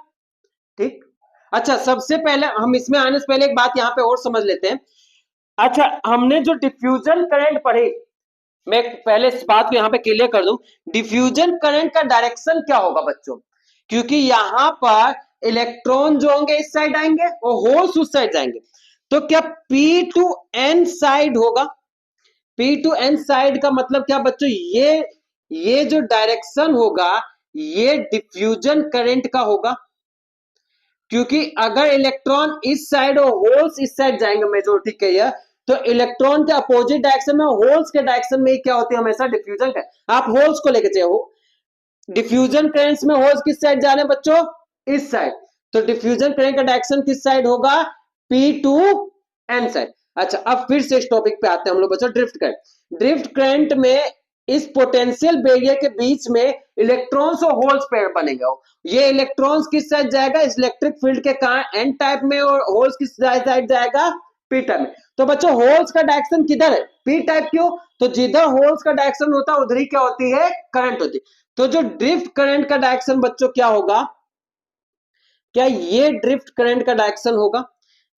A: ठीक, अच्छा सबसे पहले हम इसमें आने से पहले एक बात यहाँ पे और समझ लेते हैं। अच्छा, हमने जो डिफ्यूजन करंट पढ़ी, मैं पहले इस बात को यहां पे क्लियर कर दूं, डिफ्यूजन करंट का डायरेक्शन क्या होगा बच्चों, क्योंकि यहां पर इलेक्ट्रॉन जो होंगे इस साइड आएंगे और होल्स उस साइड जाएंगे, तो क्या P टू N साइड होगा। P टू N साइड का मतलब क्या बच्चों, ये जो डायरेक्शन होगा ये डिफ्यूजन करंट का होगा, क्योंकि अगर इलेक्ट्रॉन इस साइड और होल्स इस साइड जाएंगे मेजोरिटी के ये, तो इलेक्ट्रॉन के अपोजिट डायरेक्शन में, होल्स के डायरेक्शन में क्या होती है हमेशा, डिफ्यूजन का। आप होल्स को लेके चाहिए हो, डिफ्यूजन करंट्स में होल्स किस साइड जा रहे हैं बच्चों, इस साइड, तो डिफ्यूजन करंट का डायरेक्शन किस साइड होगा, P टू N साइड। अच्छा अब फिर से इस टॉपिक पे आते हैं हम लोग बच्चों, ड्रिफ्ट करंट। ड्रिफ्ट करंट में इस पोटेंशियल बैरियर के बीच में इलेक्ट्रॉन्स और होल्स पेयर बनेगा, ये इलेक्ट्रॉन्स किस साइड जाएगा, इलेक्ट्रिक फील्ड के कारण एन टाइप में, और होल्स किस साइड जाएगा, पी टाइप में। तो बच्चों होल्स का डायरेक्शन किधर है, पी टाइप, क्यों, तो जिधर होल्स का डायरेक्शन होता है उधर ही क्या होती है, करंट होती है। तो जो ड्रिफ्ट करंट का डायरेक्शन बच्चों क्या होगा, क्या ये ड्रिफ्ट करंट का डायरेक्शन होगा,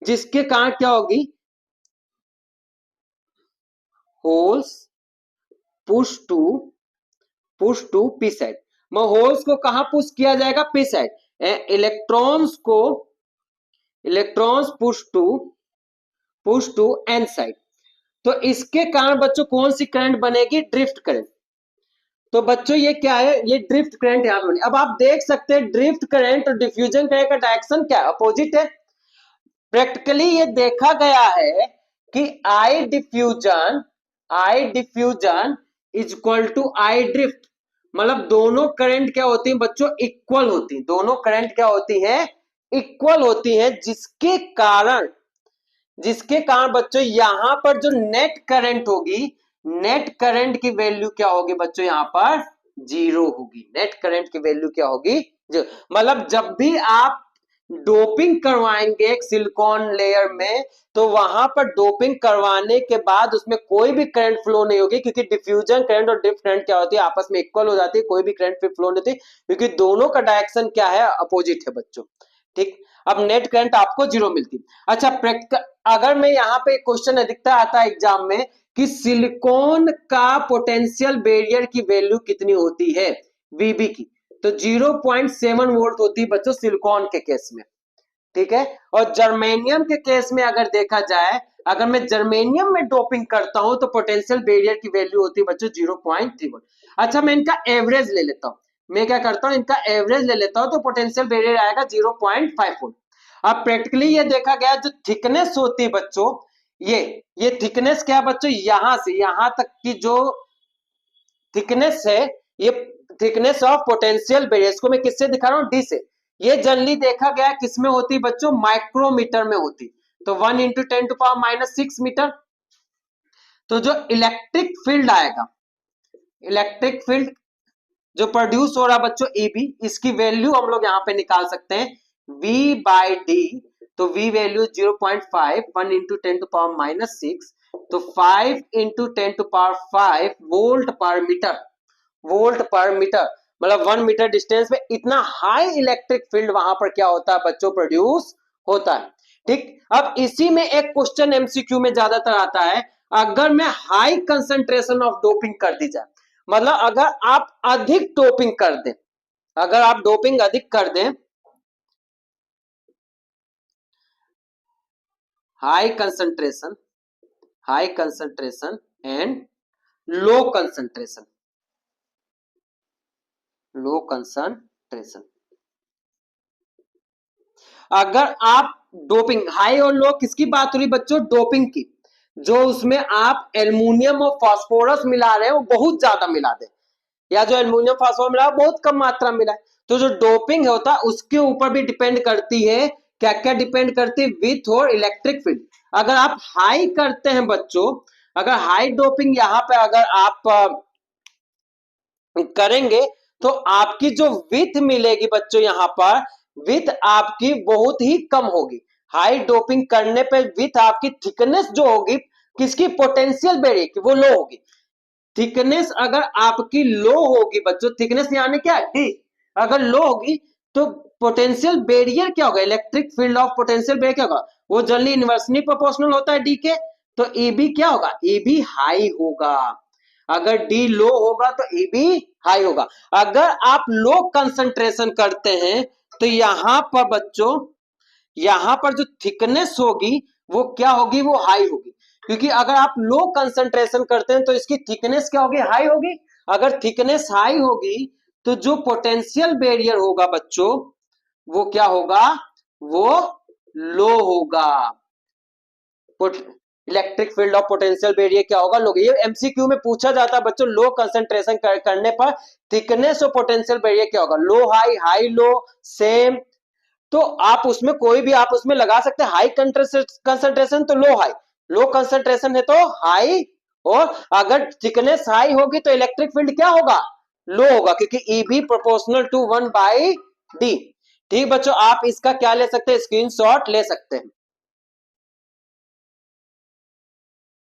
A: जिसके कारण क्या होगी, holes push to P side, holes को कहां पुश किया जाएगा, P side, electrons push to N side. तो इसके कारण बच्चों कौन सी करंट बनेगी, ड्रिफ्ट करंट। तो बच्चों ये क्या है, ये ड्रिफ्ट करंट यहां पे। अब आप देख सकते हैं ड्रिफ्ट करंट और डिफ्यूजन करंट का डायरेक्शन क्या अपोजिट है। प्रैक्टिकली ये देखा गया है कि I diffusion is equal to I drift, मतलब दोनों करंट क्या होती हैं बच्चों, इक्वल होती हैं, दोनों करंट क्या होती हैं, इक्वल होती हैं, जिसके कारण बच्चों यहां पर जो नेट करंट होगी, नेट करंट की वैल्यू क्या होगी बच्चों, यहां पर जीरो होगी, नेट करंट की वैल्यू क्या होगी, मतलब जब भी आप डोपिंग करवाएंगे एक सिलिकॉन लेयर में, तो वहां पर डोपिंग करवाने के बाद उसमें कोई भी करंट फ्लो नहीं होगी, क्योंकि डिफ्यूजन करंट और ड्रिफ्ट करंट क्या होती है, आपस में इक्वल हो जाती है, कोई भी करंट फ्लो नहीं होती, क्योंकि दोनों का डायरेक्शन क्या है, अपोजिट है बच्चों। ठीक, अब नेट करंट आपको जीरो मिलती। अच्छा प्रैक्टिकल, अगर मैं यहाँ पे क्वेश्चन अधिकता आता है एग्जाम में कि सिलिकॉन का पोटेंशियल बैरियर की वैल्यू कितनी होती है, वीबी की, तो 0.7 वोल्ट होती है बच्चों सिलिकॉन के केस में। ठीक है। और जर्मेनियम के केस में अगर देखा जाए, अगर मैं जर्मेनियम में डोपिंग करता हूं तो पोटेंशियल बैरियर की वैल्यू होती है बच्चों 0.31। अच्छा मैं इनका एवरेज ले लेता हूं, मैं क्या करता हूं इनका एवरेज ले लेता हूं तो पोटेंशियल बैरियर आएगा 0.54। अब प्रैक्टिकली ये देखा गया जो थिकनेस होती है बच्चों, ये थिकनेस क्या है बच्चों, यहां से यहां तक की जो थिकनेस है, ये थिकनेस ऑफ पोटेंशियल बैरियर, इसको मैं किससे दिखा रहा हूं, डी से। ये जनरली देखा गया किसमें होती बच्चों, माइक्रोमीटर में होती। तो 1 × 10⁻⁶ मीटर। तो जो इलेक्ट्रिक फील्ड आएगा, इलेक्ट्रिक फील्ड जो प्रोड्यूस हो रहा बच्चों ईबी, इसकी वैल्यू हम लोग यहाँ पे निकाल सकते हैं V/D। तो V वैल्यू 0.5, 1 × 10⁻⁶, तो 5 × 10⁵ वोल्ट पर मीटर, वोल्ट पर मीटर, मतलब 1 मीटर डिस्टेंस पे इतना हाई इलेक्ट्रिक फील्ड वहां पर क्या होता है बच्चों, प्रोड्यूस होता है। ठीक, अब इसी में एक क्वेश्चन एमसीक्यू में ज्यादातर आता है, अगर मैं हाई कंसंट्रेशन ऑफ डोपिंग कर दी जाए, मतलब अगर आप अधिक डोपिंग कर दें, अगर आप डोपिंग अधिक कर दें, high concentration, high concentration and low concentration, low concentration, अगर आप डोपिंग हाई और लो, किसकी बात हो रही बच्चों, डोपिंग की, जो उसमें आप एल्युमिनियम और फास्फोरस मिला रहे हैं वो बहुत ज्यादा मिला दे, या जो एल्युमिनियम फास्फोरस मिला बहुत कम मात्रा मिला है, तो जो डोपिंग होता है उसके ऊपर भी डिपेंड करती है, क्या क्या डिपेंड करती है, विथ और इलेक्ट्रिक फील्ड। अगर आप हाई करते हैं बच्चों, अगर हाई डोपिंग यहाँ पे अगर आप करेंगे तो आपकी जो विथ मिलेगी बच्चों, यहां पर विथ आपकी बहुत ही कम होगी। हाई डोपिंग करने पे विथ आपकी थिकनेस जो होगी, किसकी, पोटेंशियल बैरियर की, वो लो होगी। थिकनेस अगर आपकी लो होगी बच्चों, थिकनेस यानी क्या, डी, अगर लो होगी तो पोटेंशियल बैरियर क्या होगा, electric field of potential barrier क्या होगा, वो जनरली इनवर्सली प्रोपोर्शनल होता है डी के। तो ईबी क्या होगा, ईबी हाई होगा। अगर डी लो होगा तो ईबी हाई होगा। अगर आप लो कंसंट्रेशन करते हैं तो यहां पर बच्चों, यहां पर जो थिकनेस होगी वो क्या होगी, वो हाई होगी, क्योंकि अगर आप लो कंसंट्रेशन करते हैं तो इसकी थिकनेस क्या होगी, हाई होगी। अगर थिकनेस हाई होगी तो जो पोटेंशियल बैरियर होगा बच्चों, वो क्या होगा, वो लो होगा। Electric field of potential barrier क्या होगा, लो। ये एमसीक्यू में पूछा जाता है बच्चों, लो कंसंट्रेशन करने पर थिकनेस और पोटेंशियल बैरियर क्या होगा, लो हाई, हाई लो, सेम। तो आप उसमें कोई भी आप उसमें लगा सकते हैं, हाई कंसंट्रेशन तो लो हाई, लो कंसंट्रेशन है तो हाई, और अगर थिकनेस हाई होगी तो इलेक्ट्रिक फील्ड क्या होगा, लो होगा, क्योंकि ईबी प्रोपोर्शनल टू 1/d। ठीक बच्चों, आप इसका क्या ले सकते हैं, स्क्रीनशॉट ले सकते हैं।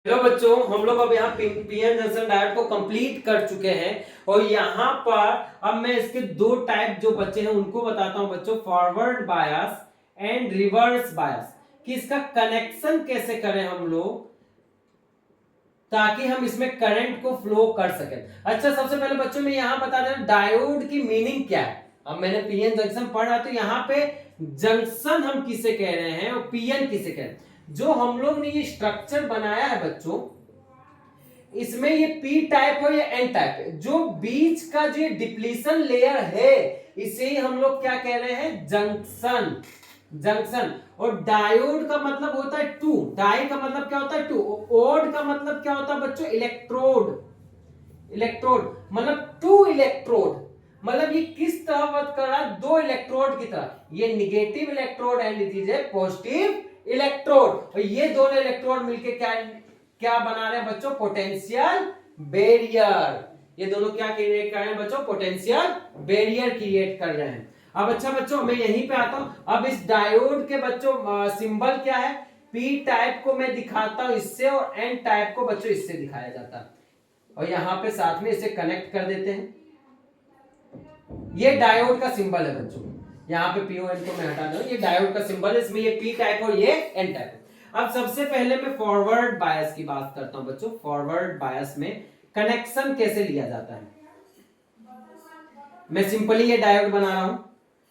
A: हेलो बच्चों, हम लोग अब यहाँ पीएन जंक्शन डायोड को कंप्लीट कर चुके हैं, और यहाँ पर अब मैं इसके दो टाइप जो बच्चे हैं उनको बताता हूं बच्चों, forward bias and reverse bias, कि इसका कनेक्शन कैसे करें हम लोग ताकि हम इसमें करंट को फ्लो कर सकें। अच्छा सबसे पहले बच्चों मैं यहाँ बता दें डायोड की मीनिंग क्या है। अब मैंने पीएन जंक्शन पढ़ा तो यहाँ पे जंक्शन हम किसे कह रहे हैं और पीएन किसे कह रहे हैं। जो हम लोग ने ये स्ट्रक्चर बनाया है बच्चों, इसमें ये पी टाइप हो या एन टाइप है, जो बीच का जो डिप्लीशन लेयर है इसे ही हम लोग क्या कह रहे हैं, जंक्शन, जंक्शन। और डायोड का मतलब होता है टू, डाई का मतलब क्या होता है टू, ओड का मतलब क्या होता है बच्चों, इलेक्ट्रोड, इलेक्ट्रोड मतलब टू इलेक्ट्रोड, मतलब ये किस तरह वर्क कर रहा है, दो इलेक्ट्रोड की तरह, ये negative electrode and it is a positive electrode, और ये दोनों इलेक्ट्रोड मिलके क्या क्या बना रहे हैं बच्चों, पोटेंशियल बैरियर। ये दोनों क्या क्रिएट कर रहे हैं बच्चों, पोटेंशियल बैरियर क्रिएट कर रहे हैं। अब अच्छा बच्चों मैं यहीं पे आता हूं, अब इस डायोड के बच्चों सिंबल क्या है, पी टाइप को मैं दिखाता हूं इससे, और एन टाइप को बच्चों इससे दिखाया जाता है, और यहां पे साथ में इसे कनेक्ट कर देते हैं। ये डायोड का सिंबल है बच्चों, यहाँ पे पीओएन को मैं हटा दूं, ये डायोड का सिंबल है, इसमें ये पी टाइप और ये एन टाइप। अब सबसे पहले मैं फॉरवर्ड बायस की बात करता हूं बच्चों। फॉरवर्ड बायस में कनेक्शन कैसे लिया जाता है, मैं सिंपली ये डायोड बना रहा हूं,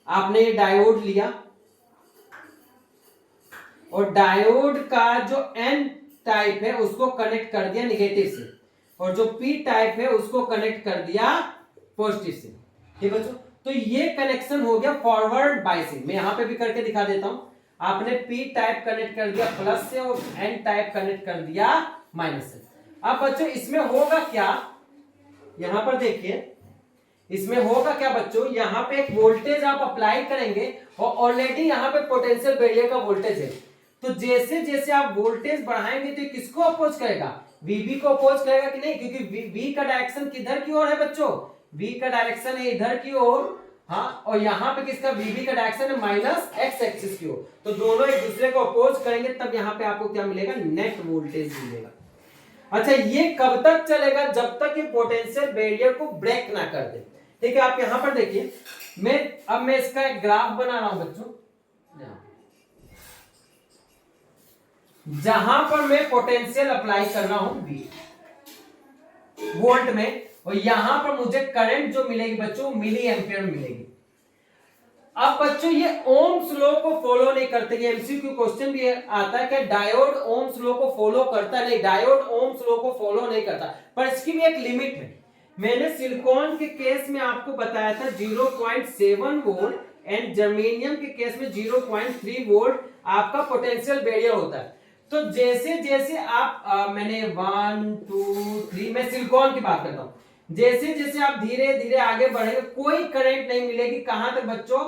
A: आपने ये डायोड लिया, और डायोड का जो एन टाइप है उसको कनेक्ट कर दिया निगेटिव से, और जो पी टाइप है उसको कनेक्ट कर दिया पॉजिटिव से। ठीक बच्चों, तो ये कनेक्शन हो गया फॉरवर्ड बायसिंग। मैं यहां पे भी करके दिखा देता हूं। आपने पी टाइप कनेक्ट कर दिया प्लस से और एन टाइप कनेक्ट कर दिया माइनस से। अब बच्चों इसमें होगा क्या, यहां पर देखिए इसमें होगा क्या बच्चों, यहां पे एक वोल्टेज आप अप्लाई करेंगे और ऑलरेडी यहां पे पोटेंशियल बैरियर का वोल्टेज है। तो जैसे जैसे आप वोल्टेज बढ़ाएंगे तो किसको अपोज करेगा, वीबी को अपोज करेगा कि नहीं, क्योंकि वी का डायरेक्शन किधर की ओर है बच्चों, वी का डायरेक्शन है इधर की ओर। हाँ, और यहाँ पे किसका, वीबी का डायरेक्शन है माइनस एक्स एक्सिस की ओर। तो दोनों एक दूसरे को अपोज करेंगे तब यहाँ पे आपको क्या मिलेगा, नेट वोल्टेज मिलेगा। अच्छा, ये कब तक चलेगा, जब तक ये पोटेंशियल बैरियर को ब्रेक ना कर दे। ठीक है, आप यहां पर देखिए, मैं इसका एक ग्राफ बना रहा हूं बच्चों, जहां पर मैं पोटेंशियल अप्लाई कर रहा हूं V वोल्ट में, और यहां पर मुझे करंट जो मिलेगी बच्चों मिली एम्पियर मिलेगी। अब बच्चों ये ओम्स लॉ को फॉलो नहीं करते, ये एमसीक्यू क्वेश्चन भी आता है कि डायोड ओम्स लॉ को फॉलो करता नहीं, डायोड ओम्स लॉ को फॉलो नहीं करता, पर इसकी भी एक लिमिट है। मैंने सिलिकॉन के केस में आपको बताया था 0.7 वोल्ट एंड जर्मेनियम के केस में 0.3 वोल्ट आपका पोटेंशियल बैरियर होता है। तो जैसे जैसे आप मैंने 1 2 3 मैं सिलिकॉन की बात करता हूं, जैसे जैसे आप धीरे धीरे आगे बढ़ेंगे कोई करंट नहीं मिलेगी, कहां तक बच्चों,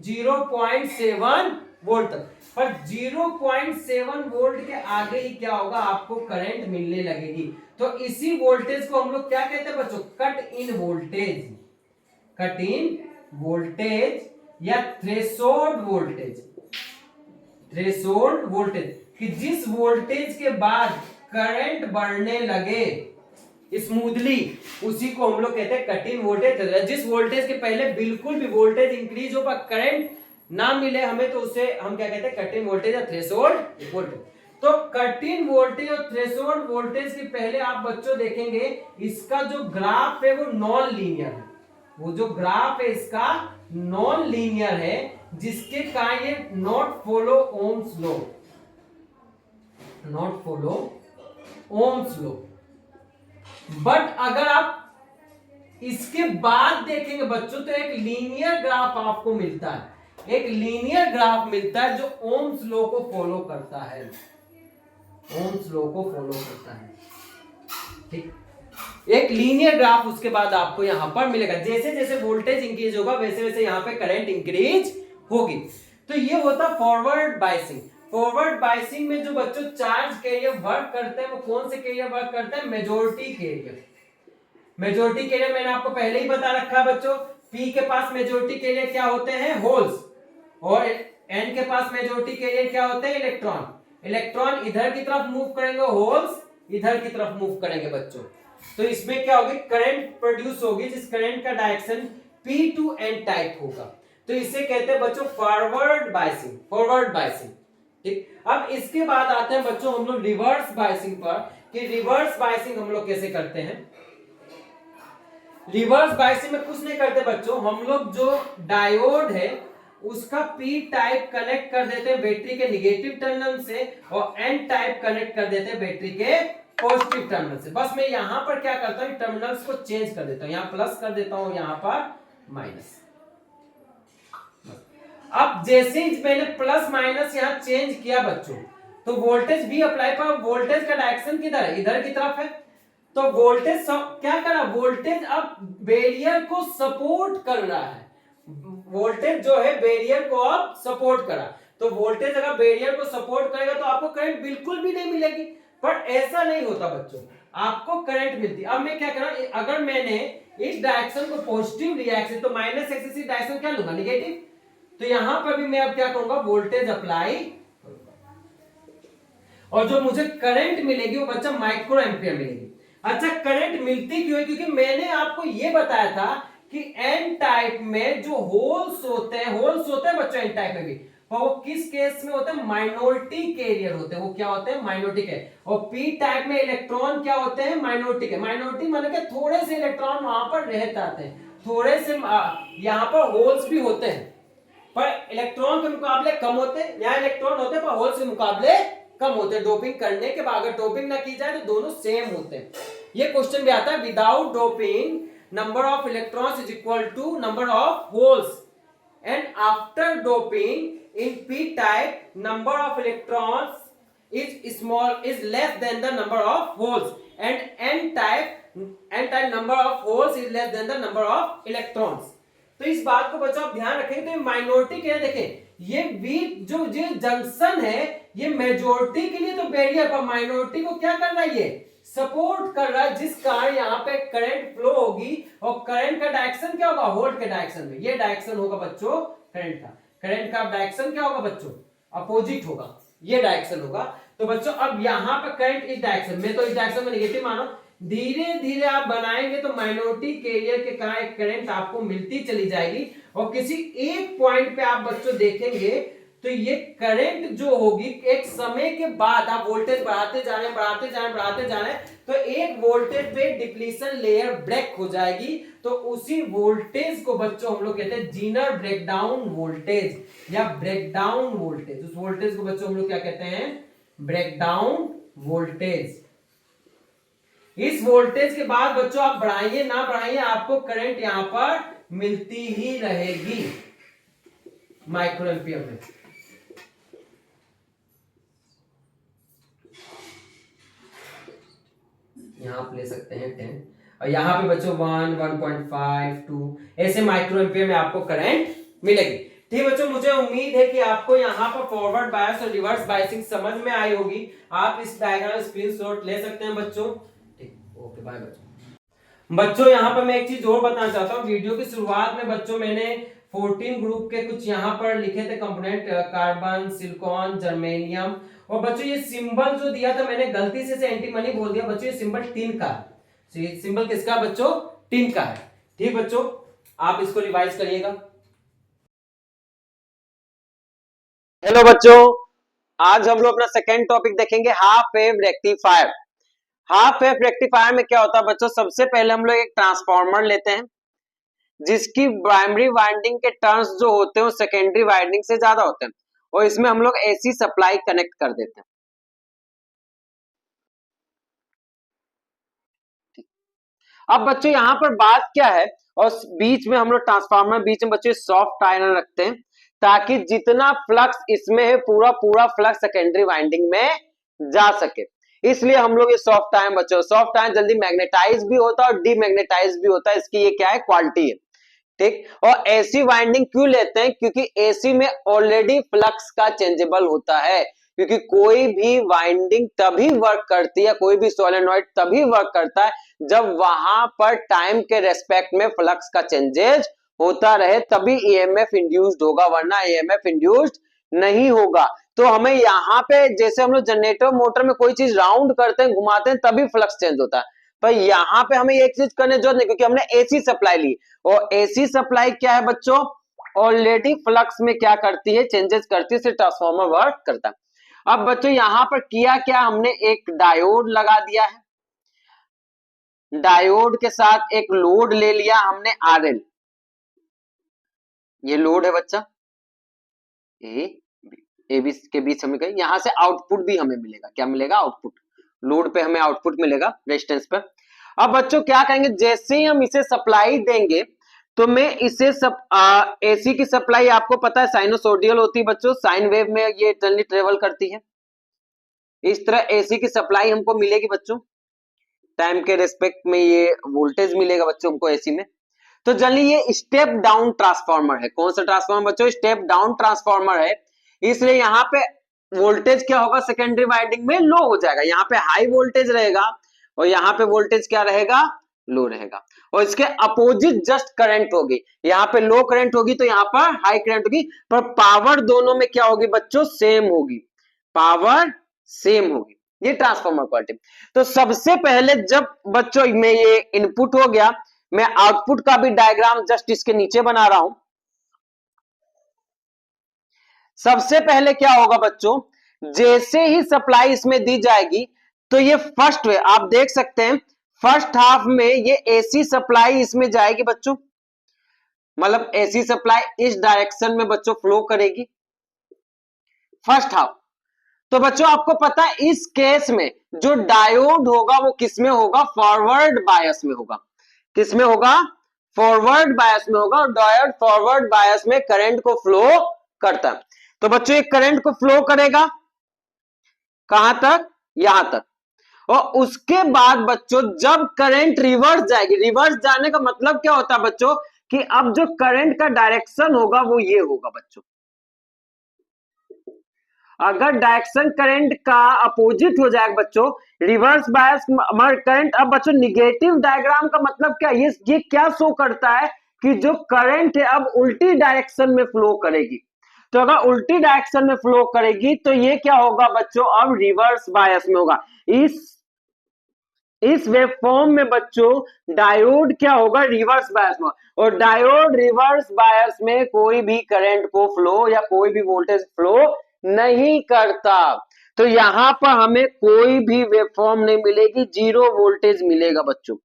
A: 0.7 वोल्ट तक। पर 0.7 वोल्ट के आगे ही क्या होगा, आपको करंट मिलने लगेगी। तो इसी वोल्टेज को हम लोग क्या कहते हैं बच्चों, cut in voltage, cut in voltage या थ्रेशोल्ड वोल्टेज, थ्रेशोल्ड वोल्टेज, कि जिस वोल्टेज के बाद करंट बढ़ने लगे स्मूथली उसी को हम लोग कहते हैं कट इन वोल्टेज। जिस वोल्टेज के पहले बिल्कुल भी वोल्टेज इंक्रीज हो पर करंट ना मिले हमें, तो उसे हम क्या कहते हैं, कट इन वोल्टेज या थ्रेशोल्ड वोल्टेज। तो कट इन वोल्टेज और थ्रेशोल्ड वोल्टेज के पहले आप बच्चों देखेंगे इसका जो ग्राफ है वो नॉन लीनियर है, वो जो ग्राफ है इसका नॉन लीनियर है, जिसके कारण ये not follow Ohm's law, not follow Ohm's law. But अगर आप इसके बाद देखेंगे बच्चों तो एक लीनियर ग्राफ आपको मिलता है, एक लीनियर ग्राफ मिलता है जो ओम्स लॉ को फॉलो करता है, ओम्स लॉ को फॉलो करता है। ठीक, एक लीनियर ग्राफ उसके बाद आपको यहां पर मिलेगा, जैसे जैसे वोल्टेज इंक्रीज होगा वैसे वैसे यहां पे करंट इंक्रीज होगी। तो ये होता फॉरवर्ड बायसिंग। फॉरवर्ड बायसिंग में जो बच्चों चार्ज कैरियर वर्क करते हैं वो कौन से कैरियर वर्क करते हैं, मेजॉरिटी कैरियर। मेजॉरिटी कैरियर मैंने आपको पहले ही बता रखा है बच्चों, पी के पास मेजॉरिटी कैरियर क्या होते हैं, होल्स, और एन के पास मेजॉरिटी कैरियर क्या होते हैं, इलेक्ट्रॉन। इलेक्ट्रॉन इधर की तरफ मूव करेंगे, होल्स इधर की तरफ मूव करेंगे बच्चों। तो इसमें क्या होगी, करंट प्रोड्यूस होगी, जिस करंट का direction P to N type होगा। तो इसे कहते हैं बच्चों फॉरवर्ड बायसिंग, फॉरवर्ड बायसिंग। ठीक, अब इसके बाद आते हैं बच्चों हम लोग रिवर्स बायसिंग पर, कि रिवर्स बायसिंग हम लोग कैसे करते हैं। रिवर्स बायसिंग में कुछ नहीं करते बच्चों, हम लोग जो डायोड है उसका पी टाइप कनेक्ट कर देते हैं बैटरी के निगेटिव टर्मिनल से, और एन टाइप कनेक्ट कर देते हैं बैटरी के पॉजिटिव टर्मिनल से। बस मैं यहां पर क्या करता हूं, टर्मिनल्स को चेंज कर देता हूं, यहां प्लस कर देता हूं, यहां पर माइनस। अब जैसे ही मैंने प्लस माइनस यहां चेंज किया बच्चों, तो वोल्टेज भी अप्लाई पर, वोल्टेज का डायरेक्शन किधर है, इधर की तरफ है। तो वोल्टेज क्या करा, वोल्टेज अब बैरियर को सपोर्ट कर रहा है, वोल्टेज जो है बैरियर को अब सपोर्ट करा। तो वोल्टेज अगर बैरियर को सपोर्ट करेगा तो आपको करंट बिल्कुल भी नहीं मिलेगी, पर ऐसा नहीं होता बच्चों, आपको करंट मिलती। अब मैं क्या कर रहा हूं, अगर मैंने इस डायरेक्शन को पॉजिटिव रिएक्शन, तो माइनस एक्सिस की डायरेक्शन क्या लूंगा, निगेटिव। तो यहां पर भी मैं अब क्या करूंगा, वोल्टेज अप्लाई करूंगा, और जो मुझे करंट मिलेगी वो बच्चा माइक्रो एम्पियर मिलेगी। अच्छा, करंट मिलती क्यों है, क्योंकि मैंने आपको ये बताया था कि एन टाइप में जो होल्स होते हैं, होल्स होते हैं बच्चों एन टाइप में भी, और वो किस केस में होते हैं, माइनॉरिटी कैरियर होते हैं, वो क्या होते हैं, माइनॉरिटी कैरियर। और पी टाइप में इलेक्ट्रॉन क्या होते हैं, माइनॉरिटी के, माइनॉरिटी माने कि थोड़े से इलेक्ट्रॉन वहां पर रहते आते हैं, थोड़े से यहाँ पर होल्स भी होते हैं, पर इलेक्ट्रॉन के मुकाबले कम होते हैं, यहाँ इलेक्ट्रॉन होते हैं पर होल्स के मुकाबले कम होते हैं। डोपिंग करने के बाद अगर डोपिंग ना की जाए तो दोनों सेम होते हैं। ये क्वेश्चन भी आता है, without doping number of electrons is equal to number of holes, and after doping in p type number of electrons is less than the number of holes, and n type number of holes is less than the number of electrons। तो इस बात को बच्चों आप ध्यान रखेंगे। तो minority क्या है, देखें ये वीक जो जंक्शन है ये मेजोरिटी के लिए तो बैरियर, पर माइनॉरिटी को क्या कर रहा है, ये सपोर्ट कर रहा है, जिस कारण यहाँ पे करंट फ्लो होगी। और करंट का डायरेक्शन क्या होगा, होल्ड के डायरेक्शन में। ये डायरेक्शन होगा बच्चों करंट का डायरेक्शन क्या होगा बच्चों, अपोजिट होगा, ये डायरेक्शन होगा। तो बच्चों अब यहाँ पर करंट इस डायरेक्शन में, तो इस डायरेक्शन में नेगेटिव मानो, धीरे धीरे आप बनाएंगे तो माइनॉरिटी कैरियर के कारण करंट आपको मिलती चली जाएगी। और किसी एक पॉइंट पे आप बच्चों देखेंगे तो ये करंट जो होगी एक समय के बाद, आप वोल्टेज बढ़ाते जा रहे हैं तो एक वोल्टेज पे डिप्लीशन लेयर ब्रेक हो जाएगी। तो उसी वोल्टेज को बच्चों हम लोग कहते हैं जीनर ब्रेकडाउन वोल्टेज या ब्रेकडाउन वोल्टेज। उस वोल्टेज को बच्चों हम लोग क्या कहते हैं, ब्रेकडाउन वोल्टेज। इस वोल्टेज के बाद बच्चों आप बढ़ाइए ना बढ़ाइए आपको करंट यहां पर मिलती ही रहेगी माइक्रो एम्पियर में। यहां आप ले सकते हैं 10 और यहां पे बच्चों 1, 1.5, 2 ऐसे माइक्रो एम्पियर में आपको करंट मिलेगी। ठीक बच्चों, मुझे उम्मीद है कि आपको यहाँ पर फॉरवर्ड बायस और रिवर्स बायसिंग समझ में आई होगी। आप इस डायग्राम स्क्रीनशॉट ले सकते हैं बच्चों। ओके बाय बच्चों यहाँ पर मैं एक चीज और बताना चाहता हूँ। वीडियो की शुरुआत में बच्चों मैंने 14 ग्रुप के कुछ यहाँ पर लिखे थे कंपोनेंट, कार्बन, सिलिकॉन, जर्मेनियम। और बच्चों ये सिंबल जो दिया था मैंने गलती से एंटीमनी बोल दिया बच्चों, ये सिंबल टिन का है। सिंबल किसका बच्चों, टिन का है। ठीक बच्चों, आप इसको रिवाइज करिएगा। हेलो बच्चों, आज हम लोग अपना सेकेंड टॉपिक देखेंगे, half wave rectifier. Half wave rectifier में क्या होता है बच्चों, सबसे पहले हम लोग एक ट्रांसफार्मर लेते हैं जिसकी प्राइमरी वाइंडिंग के टर्न्स जो होते हैं वो सेकेंडरी वाइंडिंग से ज्यादा होते हैं, और इसमें हम लोग एसी सप्लाई कनेक्ट कर देते हैं। अब बच्चों यहाँ पर बात क्या है, और बीच में हम लोग ट्रांसफार्मर बीच में बच्चों सॉफ्ट आयरन रखते हैं ताकि जितना फ्लक्स इसमें है पूरा पूरा फ्लक्स सेकेंडरी वाइंडिंग में जा सके। इसलिए हम लोग ये सॉफ्ट आयरन बच्चों, सॉफ्ट आयरन जल्दी मैग्नेटाइज भी होता है और डीमैग्नेटाइज भी होता है, इसकी ये क्या है, क्वालिटी है। ठीक, और एसी वाइंडिंग क्यों लेते हैं, क्योंकि एसी में ऑलरेडी फ्लक्स का चेंजेबल होता है। क्योंकि कोई भी वाइंडिंग तभी वर्क करती है, कोई भी सोलेनॉइड तभी वर्क करता है जब वहां पर टाइम के रेस्पेक्ट में फ्लक्स का चेंजेस होता रहे, तभी ईएमएफ इंड्यूस्ड होगा, वरना ईएमएफ इंड्यूस्ड नहीं होगा। तो हमें यहाँ पे जैसे हम लोग जनरेटर मोटर में कोई चीज राउंड करते हैं, घुमाते हैं, तभी फ्लक्स चेंज होता है। पर यहाँ पे हमें एक चीज करने जरूरत नहीं, क्योंकि हमने एसी सप्लाई ली, और एसी सप्लाई क्या है बच्चों, ऑलरेडी फ्लक्स में क्या करती है, चेंजेस करती है, सिर्फ ट्रांसफार्मर वर्क करता है। अब बच्चों यहाँ पर किया क्या, हमने एक डायोड लगा दिया है, डायोड के साथ एक लोड ले लिया हमने आरएल, ये लोड है बच्चा ए बी के बीच हमें कहीं, यहां से आउटपुट भी हमें मिलेगा, क्या मिलेगा, आउटपुट। लोड पे हमें आउटपुट मिलेगा रेजिस्टेंस पे। अब बच्चों क्या करेंगे, जैसे ही हम इसे सप्लाई देंगे तो मैं इसे एसी की सप्लाई आपको पता है साइनोसोडियल होती है बच्चों, साइन वेव में ये जनरली ट्रेवल करती है। इस तरह एसी की सप्लाई हमको मिलेगी बच्चों, टाइम के रेस्पेक्ट में ये वोल्टेज मिलेगा बच्चों हमको एसी में। तो जनरली ये स्टेप डाउन ट्रांसफार्मर है। कौन सा ट्रांसफार्मर बच्चों, स्टेप डाउन ट्रांसफार्मर है। इसलिए यहाँ पे वोल्टेज क्या होगा, सेकेंडरी वाइंडिंग में लो हो जाएगा, यहाँ पे हाई वोल्टेज रहेगा और यहाँ पे वोल्टेज क्या रहेगा, लो रहेगा। और इसके अपोजिट जस्ट करंट होगी, यहाँ पे लो करंट होगी तो यहाँ पर हाई करंट होगी, पर पावर दोनों में क्या होगी बच्चों, सेम होगी, पावर सेम होगी। ये ट्रांसफार्मर क्वालिटी। तो सबसे पहले जब बच्चों में ये इनपुट हो गया, मैं आउटपुट का भी डायग्राम जस्ट इसके नीचे बना रहा हूं। सबसे पहले क्या होगा बच्चों, जैसे ही सप्लाई इसमें दी जाएगी तो ये फर्स्ट वे आप देख सकते हैं, फर्स्ट हाफ में ये एसी सप्लाई इसमें जाएगी बच्चों, मतलब एसी सप्लाई इस डायरेक्शन में बच्चों फ्लो करेगी फर्स्ट हाफ। तो बच्चों आपको पता है इस केस में जो डायोड होगा वो किसमें होगा, फॉरवर्ड बायस में होगा। किसमें होगा, फॉरवर्ड बायस में होगा। और डायोड फॉरवर्ड बायस में करंट को फ्लो करता है। तो बच्चों एक करंट को फ्लो करेगा कहां तक, यहां तक। और उसके बाद बच्चों जब करंट रिवर्स जाएगी, रिवर्स जाने का मतलब क्या होता है बच्चों, कि अब जो करंट का डायरेक्शन होगा वो ये होगा बच्चों। अगर डायरेक्शन करंट का अपोजिट हो जाएगा बच्चों, रिवर्स बायस करंट। अब बच्चों निगेटिव डायग्राम का मतलब क्या, ये क्या शो करता है कि जो करंट है अब उल्टी डायरेक्शन में फ्लो करेगी। तो अगर उल्टी डायरेक्शन में फ्लो करेगी तो ये क्या होगा बच्चों, अब रिवर्स बायस में होगा। इस वेवफॉर्म में बच्चों डायोड क्या होगा, रिवर्स बायस में। और डायोड रिवर्स बायस में कोई भी करंट को फ्लो या कोई भी वोल्टेज फ्लो नहीं करता। तो यहां पर हमें कोई भी वेवफॉर्म नहीं मिलेगी, जीरो वोल्टेज मिलेगा बच्चों।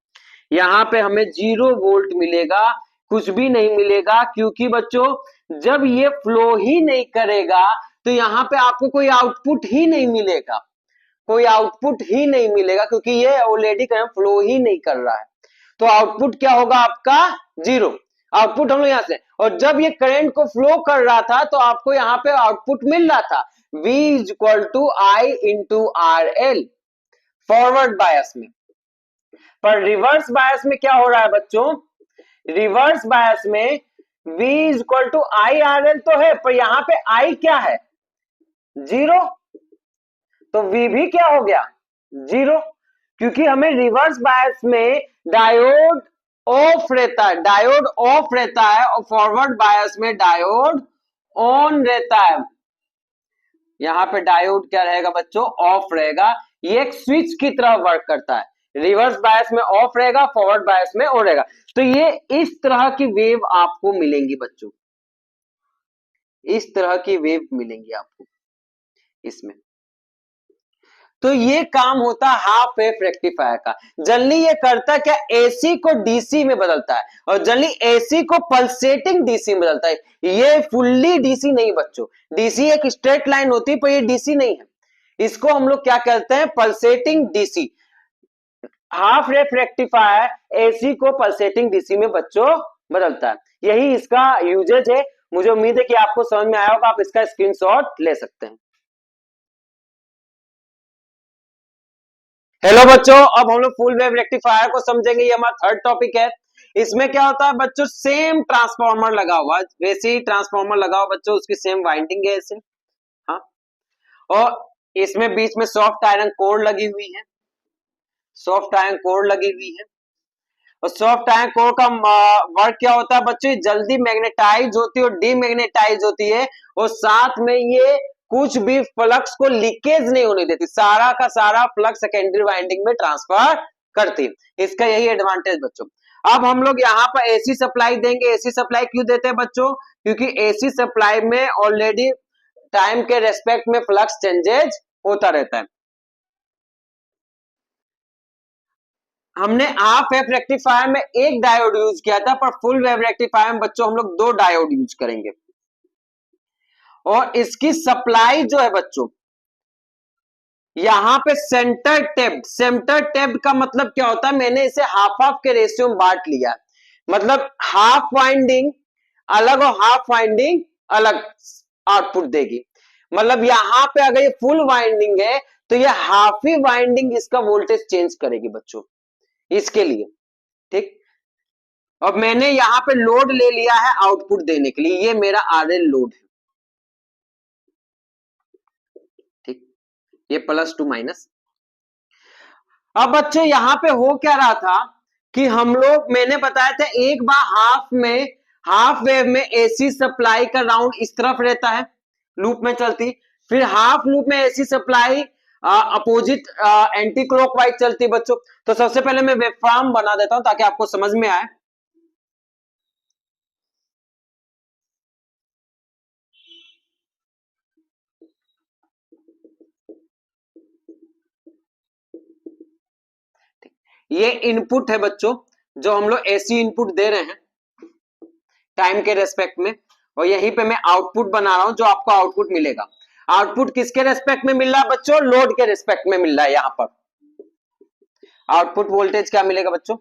A: यहां पे हमें 0 वोल्ट मिलेगा, कुछ भी नहीं मिलेगा। क्योंकि बच्चों जब ये फ्लो ही नहीं करेगा तो यहां पे आपको कोई आउटपुट ही नहीं मिलेगा, कोई आउटपुट ही नहीं मिलेगा, क्योंकि ये ऑलरेडी करंट फ्लो ही नहीं कर रहा है। तो आउटपुट क्या होगा आपका, जीरो। आउटपुट हम लोग यहां से, और जब ये करंट को फ्लो कर रहा था तो आपको यहां पे आउटपुट मिल रहा था V is equal to I into R L, forward bias में। पर रिवर्स बायस में क्या हो रहा है बच्चों, रिवर्स बायस में V is equal to I R L तो है, पर यहां पे I क्या है, जीरो। तो V भी क्या हो गया, जीरो। क्योंकि हमें रिवर्स बायस में डायोड ऑफ रहता है, डायोड ऑफ रहता है, और फॉरवर्ड बायस में डायोड ऑन रहता है। यहां पे डायोड क्या रहेगा बच्चों, ऑफ रहेगा। ये एक स्विच की तरह वर्क करता है, रिवर्स बायस में ऑफ रहेगा, फॉरवर्ड बायस में ऑन रहेगा। तो ये इस तरह की वेव आपको मिलेंगी बच्चों, इस तरह की वेव मिलेंगी आपको इसमें। तो ये काम होता है हाफ वेव रेक्टिफायर का। जनरली ये करता क्या, एसी को डीसी में बदलता है, और जनरली एसी को पल्सेटिंग डीसी में बदलता है। ये फुल्ली डीसी नहीं बच्चों, डीसी एक स्ट्रेट लाइन होती है, पर ये डीसी नहीं है। इसको हम लोग क्या कहते हैं, pulsating DC. Half wave rectifier AC को पल्सेटिंग डीसी में बच्चों बदलता है। यही इसका यूजेज है। मुझे उम्मीद है कि आपको समझ में आया होगा, आप इसका स्क्रीनशॉट ले सकते हैं। हेलो बच्चों, अब हम लोग फुल वेव रेक्टिफायर को समझेंगे। ये हमारा थर्ड टॉपिक है। इसमें क्या होता है बच्चों, सेम ट्रांसफार्मर लगा हुआ, वैसे ही ट्रांसफार्मर लगा हुआ बच्चों, उसकी सेम वाइंडिंग है ऐसे। हाँ, और इसमें बीच में सॉफ्ट आयरन कोर लगी हुई है, सॉफ्ट आयरन कोर लगी हुई है। और सॉफ्ट आयरन कोर का वर्क क्या होता है बच्चों, जल्दी मैग्नेटाइज होती है और डीमैग्नेटाइज होती है, और साथ में ये कुछ भी फ्लक्स को लीकेज नहीं होने देती, सारा का सारा फ्लक्स सेकेंडरी वाइंडिंग में ट्रांसफर करती है। इसका यही एडवांटेज बच्चों। अब हम लोग यहाँ पर एसी सप्लाई देंगे। एसी सप्लाई क्यों देते हैं बच्चों, क्योंकि एसी सप्लाई में ऑलरेडी टाइम के रेस्पेक्ट में फ्लक्स चेंजेज होता रहता है। हमने हाफ वेव रेक्टिफायर में एक डायोड यूज किया था, पर फुल वेव रेक्टिफायर में बच्चों हम लोग 2 डायोड यूज करेंगे। और इसकी सप्लाई जो है बच्चों, यहां पे सेंटर टेप्ड का मतलब क्या होता है, मैंने इसे हाफ हाफ के रेशियो में बांट लिया। मतलब हाफ वाइंडिंग अलग और हाफ वाइंडिंग अलग आउटपुट देगी। मतलब यहां पे अगर ये फुल वाइंडिंग है तो ये हाफ ही वाइंडिंग इसका वोल्टेज चेंज करेगी बच्चों, इसके लिए। ठीक। अब मैंने यहां पे लोड ले लिया है आउटपुट देने के लिए, ये मेरा आरएल लोड है। ठीक, ये +2 अब बच्चे यहां पे हो क्या रहा था कि हम लोग, मैंने बताया था एक बार हाफ वेव में एसी सप्लाई का राउंड इस तरफ रहता है, लूप में चलती। फिर हाफ लूप में AC supply opposite anti clockwise चलती बच्चों। तो सबसे पहले मैं वेवफॉर्म बना देता हूं ताकि आपको समझ में आए। ये इनपुट है बच्चों, जो हम लोग एसी इनपुट दे रहे हैं। टाइम के रेस्पेक्ट में, और यहीं पे मैं आउटपुट बना रहा हूं जो आपको आउटपुट मिलेगा। आउटपुट किसके रेस्पेक्ट में मिल रहा है बच्चों? लोड के रेस्पेक्ट में मिल रहा है। यहां पर आउटपुट वोल्टेज क्या मिलेगा बच्चों?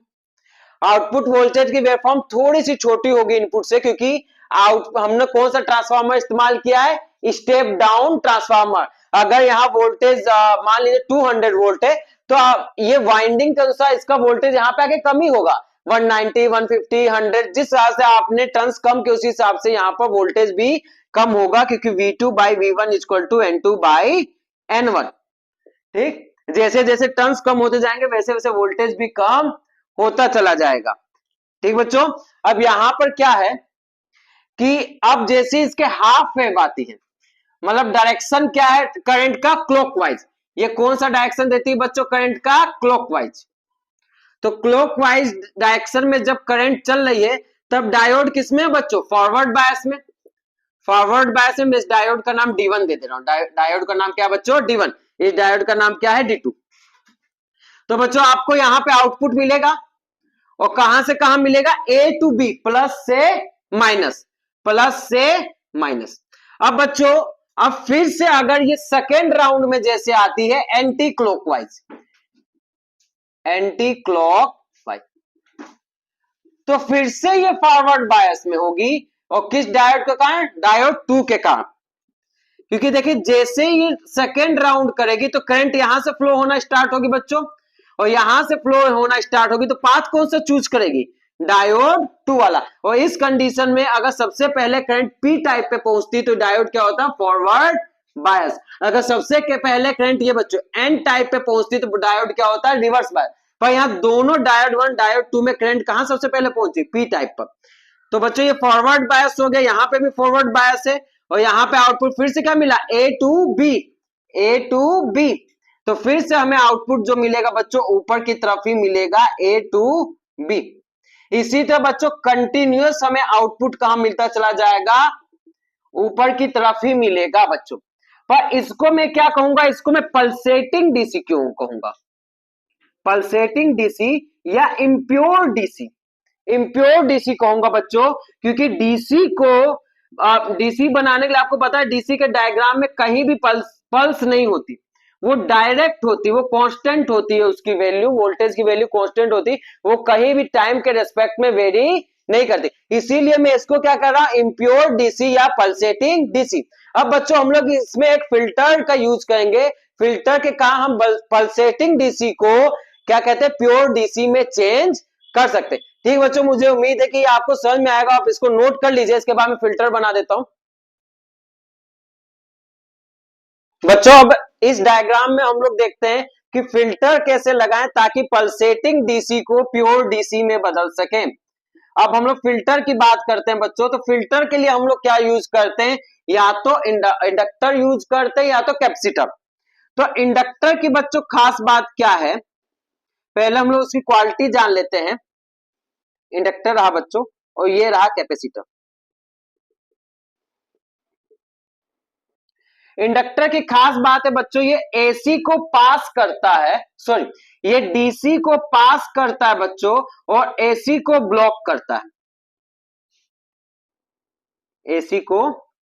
A: आउटपुट वोल्टेज की वेवफॉर्म थोड़ी सी छोटी होगी इनपुट से, क्योंकि हमने कौन सा ट्रांसफार्मर इस्तेमाल किया है? Step down transformer. अगर यहाँ वोल्टेज मान लीजिए 200 वोल्ट है, तो ये वाइंडिंग के अनुसार इसका वोल्टेज यहाँ पे आके कम ही होगा, 190, 150, 100, जिस हिसाब से आपने टर्न्स कम के उसी हिसाब से यहाँ पर वोल्टेज भी कम होगा, क्योंकि V2 by V1 equal to N2 by N1। ठीक, जैसे जैसे टर्न्स कम होते जाएंगे वैसे वैसे वोल्टेज भी कम होता चला जाएगा। ठीक बच्चों, अब यहां पर क्या है कि अब जैसे इसके हाफ वेव आती है, मतलब डायरेक्शन क्या है करंट का? क्लॉकवाइज। ये कौन सा डायरेक्शन देती है बच्चों करंट का? क्लॉकवाइज। तो क्लॉकवाइज डायरेक्शन में जब करंट चल रही है तब डायोड किसमें है बच्चों? फॉरवर्ड बायस में। फॉरवर्ड बायस में इस डायोड का नाम D1 दे दे रहा हूं। डायोड का नाम क्या है बच्चों? D1। इस डायोड का नाम क्या है? D2। तो बच्चों आपको यहां पे आउटपुट मिलेगा, और कहां से कहां मिलेगा? A टू B, प्लस से माइनस, प्लस से माइनस। अब बच्चों अब फिर से अगर ये सेकेंड राउंड में जैसे आती है एंटी क्लॉकवाइज, एंटी क्लॉकवाइज, तो फिर से ये फॉरवर्ड बायस में होगी, और किस डायोड के कारण? डायोड 2 के कारण। क्योंकि देखिए जैसे ही सेकेंड राउंड करेगी तो करंट यहां से फ्लो होना स्टार्ट होगी बच्चों, और यहां से फ्लो होना स्टार्ट होगी, तो पाथ कौन सा चूज करेगी? डायोड 2 वाला। और इस कंडीशन में अगर सबसे पहले करंट पी टाइप पे पहुंचती तो डायोड क्या होता? Forward bias. अगर सबसे के पहले करंट ये बच्चों एन टाइप पे पहुंचती तो डायोड क्या होता है? Reverse bias. पर यहां दोनों डायोड 1 डायोड 2 में करंट कहां सबसे पहले पहुंची? पी टाइप पर। तो बच्चों ये फॉरवर्ड बायस हो गया, यहां पे भी फॉरवर्ड बायस है, और यहां पे आउटपुट फिर से क्या मिला? A two B, A two B. तो फिर से हमें आउटपुट जो मिलेगा बच्चों ऊपर की तरफ ही मिलेगा, ए टू बी। इसी तरह बच्चों कंटिन्यूअस हमें आउटपुट कहां मिलता चला जाएगा? ऊपर की तरफ ही मिलेगा बच्चों। पर इसको मैं क्या कहूंगा? इसको मैं पल्सेटिंग डीसी क्यों कहूंगा? पल्सेटिंग डीसी या इम्प्योर डीसी। इम्प्योर डीसी कहूंगा बच्चों, क्योंकि डीसी को डीसी बनाने के लिए आपको पता है डीसी के डायग्राम में कहीं भी पल्स पल्स नहीं होती, वो डायरेक्ट होती, वो कांस्टेंट होती है, उसकी वैल्यू वोल्टेज की वैल्यू कांस्टेंट होती, वो कहीं भी टाइम के रेस्पेक्ट में वेरी नहीं करती। इसीलिए मैं इसको क्या कर रहा हूं? इम्प्योर डीसी या पल्सेटिंग डीसी। अब बच्चों हम लोग इसमें एक फिल्टर का यूज करेंगे, फिल्टर के कहा हम पल्सेटिंग डीसी को क्या कहते हैं? प्योर डीसी में चेंज कर सकते। ठीक बच्चों, मुझे उम्मीद है कि आपको समझ में आएगा, आप इसको नोट कर लीजिए, इसके बाद मैं फिल्टर बना देता हूं। बच्चों अब इस डायग्राम में हम लोग देखते हैं कि फिल्टर कैसे लगाएं ताकि पल्सेटिंग डीसी को प्योर डीसी में बदल सकें। अब हम लोग फिल्टर की बात करते हैं बच्चों, तो फिल्टर के लिए हम लोग क्या यूज करते हैं? या तो इंडक्टर यूज करते हैं या तो कैपेसिटर। तो इंडक्टर की बच्चों खास बात क्या है, पहले हम लोग उसकी क्वालिटी जान लेते हैं। इंडक्टर रहा बच्चों, और ये रहा कैपेसिटर। इंडक्टर की खास बात है बच्चों, ये एसी को पास करता है, सॉरी ये डीसी को पास करता है बच्चों, और एसी को ब्लॉक करता है, एसी को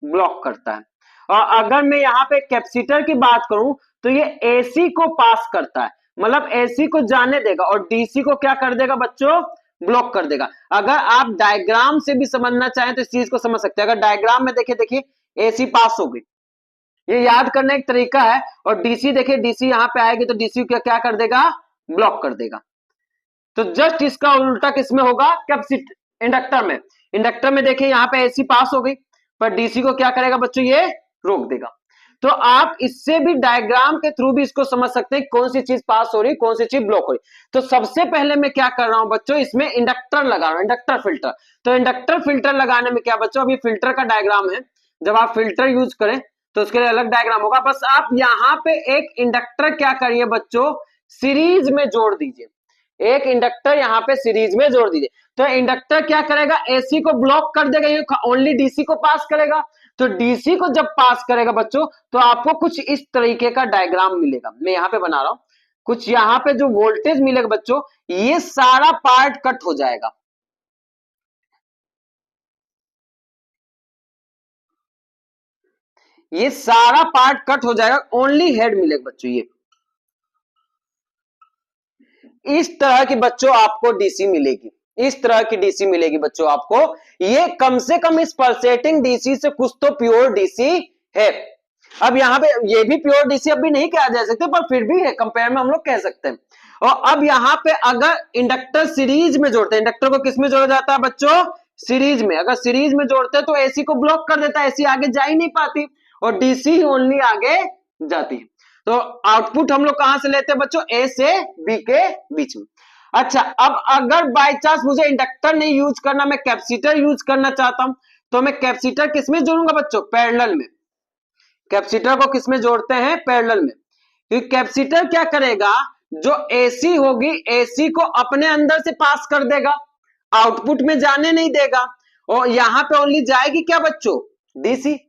A: ब्लॉक करता है। और अगर मैं यहां पे कैपेसिटर की बात करूं तो ये एसी को पास करता है, मतलब एसी को जाने देगा, और डीसी को क्या कर देगा बच्चों? ब्लॉक कर देगा। अगर आप डायग्राम से भी समझना चाहें तो इस चीज को समझ सकते हैं। अगर डायग्राम में देखिए, देखिए एसी पास हो गई, ये याद करने एक तरीका है। और डीसी देखिए, डीसी यहां पे आएगी तो डीसी क्या क्या कर देगा? ब्लॉक कर देगा। तो जस्ट इसका उल्टा किसमें होगा? कैपेसिटर इंडक्टर में। इंडक्टर में देखिए यहां पे एसी पास हो गई, पर डीसी को क्या करेगा बच्चों? ये रोक देगा। तो आप इससे भी डायग्राम के थ्रू भी इसको समझ सकते हैं कौन सी चीज पास हो रही, कौन सी चीज ब्लॉक हो रही। तो सबसे पहले मैं क्या कर रहा हूं बच्चों? इसमें इंडक्टर लगा रहा हूं, इंडक्टर फिल्टर। तो इंडक्टर फिल्टर लगाने में क्या बच्चों, अभी फिल्टर का डायग्राम है, जब आप फिल्टर यूज करें तो उसके लिए अलग डायग्राम होगा। बस आप यहां पे एक इंडक्टर क्या करिए बच्चों? सीरीज में जोड़ दीजिए, एक इंडक्टर यहां पे सीरीज में जोड़ दीजिए। तो इंडक्टर क्या करेगा? एसी को ब्लॉक कर देगा, ये ओनली डीसी को पास करेगा। तो डीसी को जब पास करेगा बच्चों तो आपको कुछ इस तरीके का डायग्राम मिलेगा, मैं यहां पे बना रहा हूं। कुछ यहां पे जो वोल्टेज मिलेगा बच्चों, ये सारा पार्ट कट हो जाएगा, ये सारा पार्ट कट हो जाएगा, ओनली हेड मिलेगा बच्चों। ये इस तरह की बच्चों आपको डीसी मिलेगी, इस तरह की डीसी मिलेगी बच्चों आपको। ये कम से कम इस पल्सेटिंग डीसी से कुछ तो प्योर डीसी है। अब यहां पे ये भी प्योर डीसी अभी नहीं कहा जा सकता, पर फिर भी है, कंपेयर में हम लोग कह सकते हैं। और अब यहां पे अगर इंडक्टर सीरीज में जोड़ते हैं, इंडक्टर को किस में जोड़ा जाता है बच्चों, सीरीज में। अगर सीरीज में जोड़ते हैं तो एसी को ब्लॉक कर देता है, एसी आगे जा ही नहीं पाती, और डीसी ओनली आगे जाती है। तो आउटपुट हम लोग कहां से लेते हैं बच्चों, ए से बी के बीच में। अच्छा, अब अगर बाय चांस मुझे इंडक्टर नहीं यूज करना, मैं कैपेसिटर यूज करना चाहता हूं, तो मैं कैपेसिटर किसमें जोड़ूंगा बच्चों, पैरेलल में। कैपेसिटर को किसमें जोड़ते हैं, पैरेलल में। क्योंकि कैपेसिटर क्या करेगा, जो एसी होगी एसी को अपने अंदर से पास कर देगा, आउटपुट में जाने नहीं देगा, और यहां पे ओनली जाएगी क्या बच्चों, डीसी।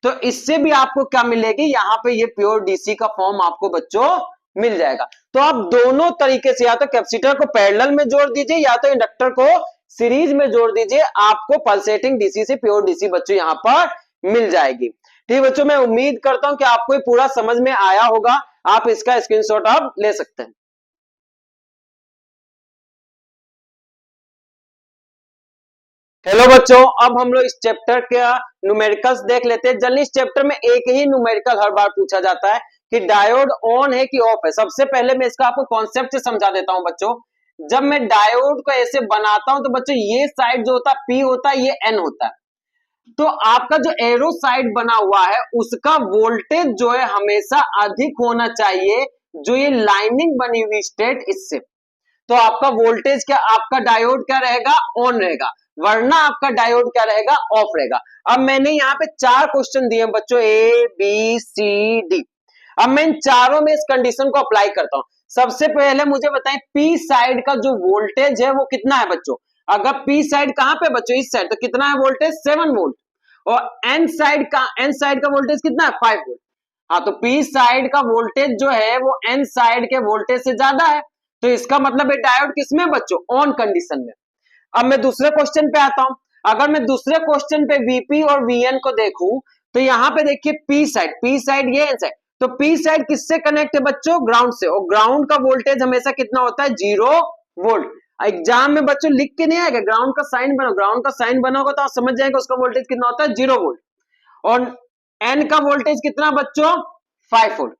A: तो इससे भी आपको क्या मिलेगी, यहां पे ये प्योर डीसी का फॉर्म आपको बच्चों मिल जाएगा। तो आप दोनों तरीके से, या तो कैपेसिटर को पैरेलल में जोड़ दीजिए, या तो इंडक्टर को सीरीज में जोड़ दीजिए, आपको पल्सेटिंग डीसी से प्योर डीसी बच्चों यहां पर मिल जाएगी। ठीक बच्चों, मैं उम्मीद करता हूं कि आपको ये पूरा समझ में आया होगा। आप इसका स्क्रीनशॉट आप ले सकते हैं। हेलो बच्चों, अब हम लोग इस चैप्टर का न्यूमेरिकल्स देख लेते हैं। जनरली इस चैप्टर में एक ही न्यूमेरिकल हर बार पूछा जाता है कि डायोड ऑन है कि ऑफ है। सबसे पहले मैं इसका आपको कॉन्सेप्ट से समझा देता हूं बच्चों। जब मैं डायोड को ऐसे बनाता हूं तो बच्चों ये साइड जो होता है पी होता है, ये एन होता है। तो आपका जो एरो साइड बना हुआ है उसका वोल्टेज जो है हमेशा अधिक होना चाहिए, जो ये लाइनिंग बनी हुई स्टेट इससे। तो आपका वोल्टेज क्या, आपका डायोड क्या रहेगा, ऑन रहेगा, वरना आपका डायोड क्या रहेगा, ऑफ रहेगा। अब मैंने यहाँ पे 4 क्वेश्चन दिए बच्चों, ए बी सी डी। अब मैं इन चारों में इस कंडीशन को अप्लाई करता हूं। सबसे पहले मुझे बताएं पी साइड का जो वोल्टेज है वो कितना है बच्चों। अगर पी साइड कहां पे बच्चों, इस साइड, तो कितना है वोल्टेज, 7 वोल्ट। और एन साइड का वोल्टेज कितना है, 5 वोल्ट। हाँ, तो पी साइड का वोल्टेज जो है वो एन साइड के वोल्टेज से ज्यादा है। तो इसका मतलब है डायोड किसमें बच्चों, ऑन कंडीशन में। अब मैं दूसरे क्वेश्चन पे आता हूं। अगर मैं दूसरे क्वेश्चन पे वीपी और वीएन को देखूं, तो यहां पे देखिए पी साइड ये एन साइड। तो पी साइड किससे कनेक्ट है बच्चों, ग्राउंड से। और ग्राउंड का वोल्टेज हमेशा कितना होता है, 0 वोल्ट। एग्जाम में बच्चों लिख के नहीं आएगा, ग्राउंड का साइन बनो, ग्राउंड का साइन बना होगा तो आप समझ जाएंगे उसका वोल्टेज कितना होता है, 0 वोल्ट। और एन का वोल्टेज कितना बच्चों, 5 वोल्ट।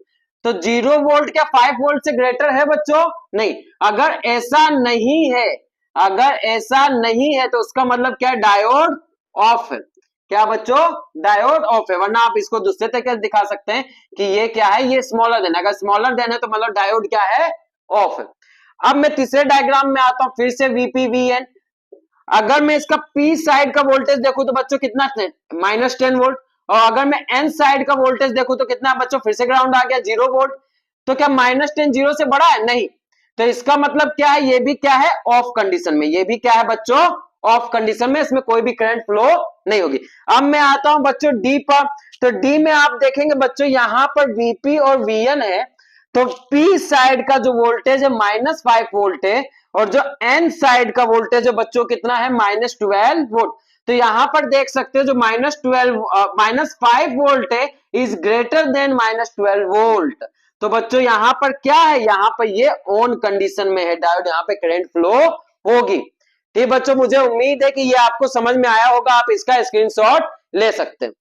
A: तो 0 वोल्ट क्या 5 वोल्ट से ग्रेटर है बच्चों, नहीं। अगर ऐसा नहीं है, अगर ऐसा नहीं है तो उसका मतलब क्या, डायोड ऑफ है। क्या बच्चों, डायोड ऑफ है। वरना आप इसको दूसरे तरीके से दिखा सकते हैं कि ये क्या है, ये स्मॉलर देन है। अगर स्मॉलर देन है तो मतलब डायोड क्या है, ऑफ है। अब मैं तीसरे डायग्राम में आता हूं, फिर से वीपीवीएन। अगर मैं इसका पी साइड का वोल्टेज देखूं तो बच्चों कितना, -10 वोल्ट। और अगर मैं एन साइड का वोल्टेज देखूं तो कितना बच्चों, फिर से ग्राउंड आ गया, 0 वोल्ट। तो क्या -10 0 से बड़ा है, नहीं। तो इसका मतलब क्या है, ये भी क्या है, ऑफ कंडीशन में। ये भी क्या है बच्चों, ऑफ कंडीशन में, इसमें कोई भी करंट फ्लो नहीं होगी। अब मैं आता हूं बच्चों डी पर। तो डी में आप देखेंगे बच्चों यहां पर वीपी और वीएन है। तो पी साइड का जो वोल्टेज है -5 वोल्ट है, और जो एन साइड का वोल्टेज है बच्चों कितना है, -12 वोल्ट। तो यहां पर देख सकते हो जो -5 वोल्ट है इज ग्रेटर देन -12 वोल्ट। तो बच्चों यहां पर क्या है, यहां पर ये ऑन कंडीशन में है, डायोड यहां पे करंट फ्लो होगी। ठीक बच्चों, मुझे उम्मीद है कि ये आपको समझ में आया होगा, आप इसका स्क्रीनशॉट ले सकते हैं।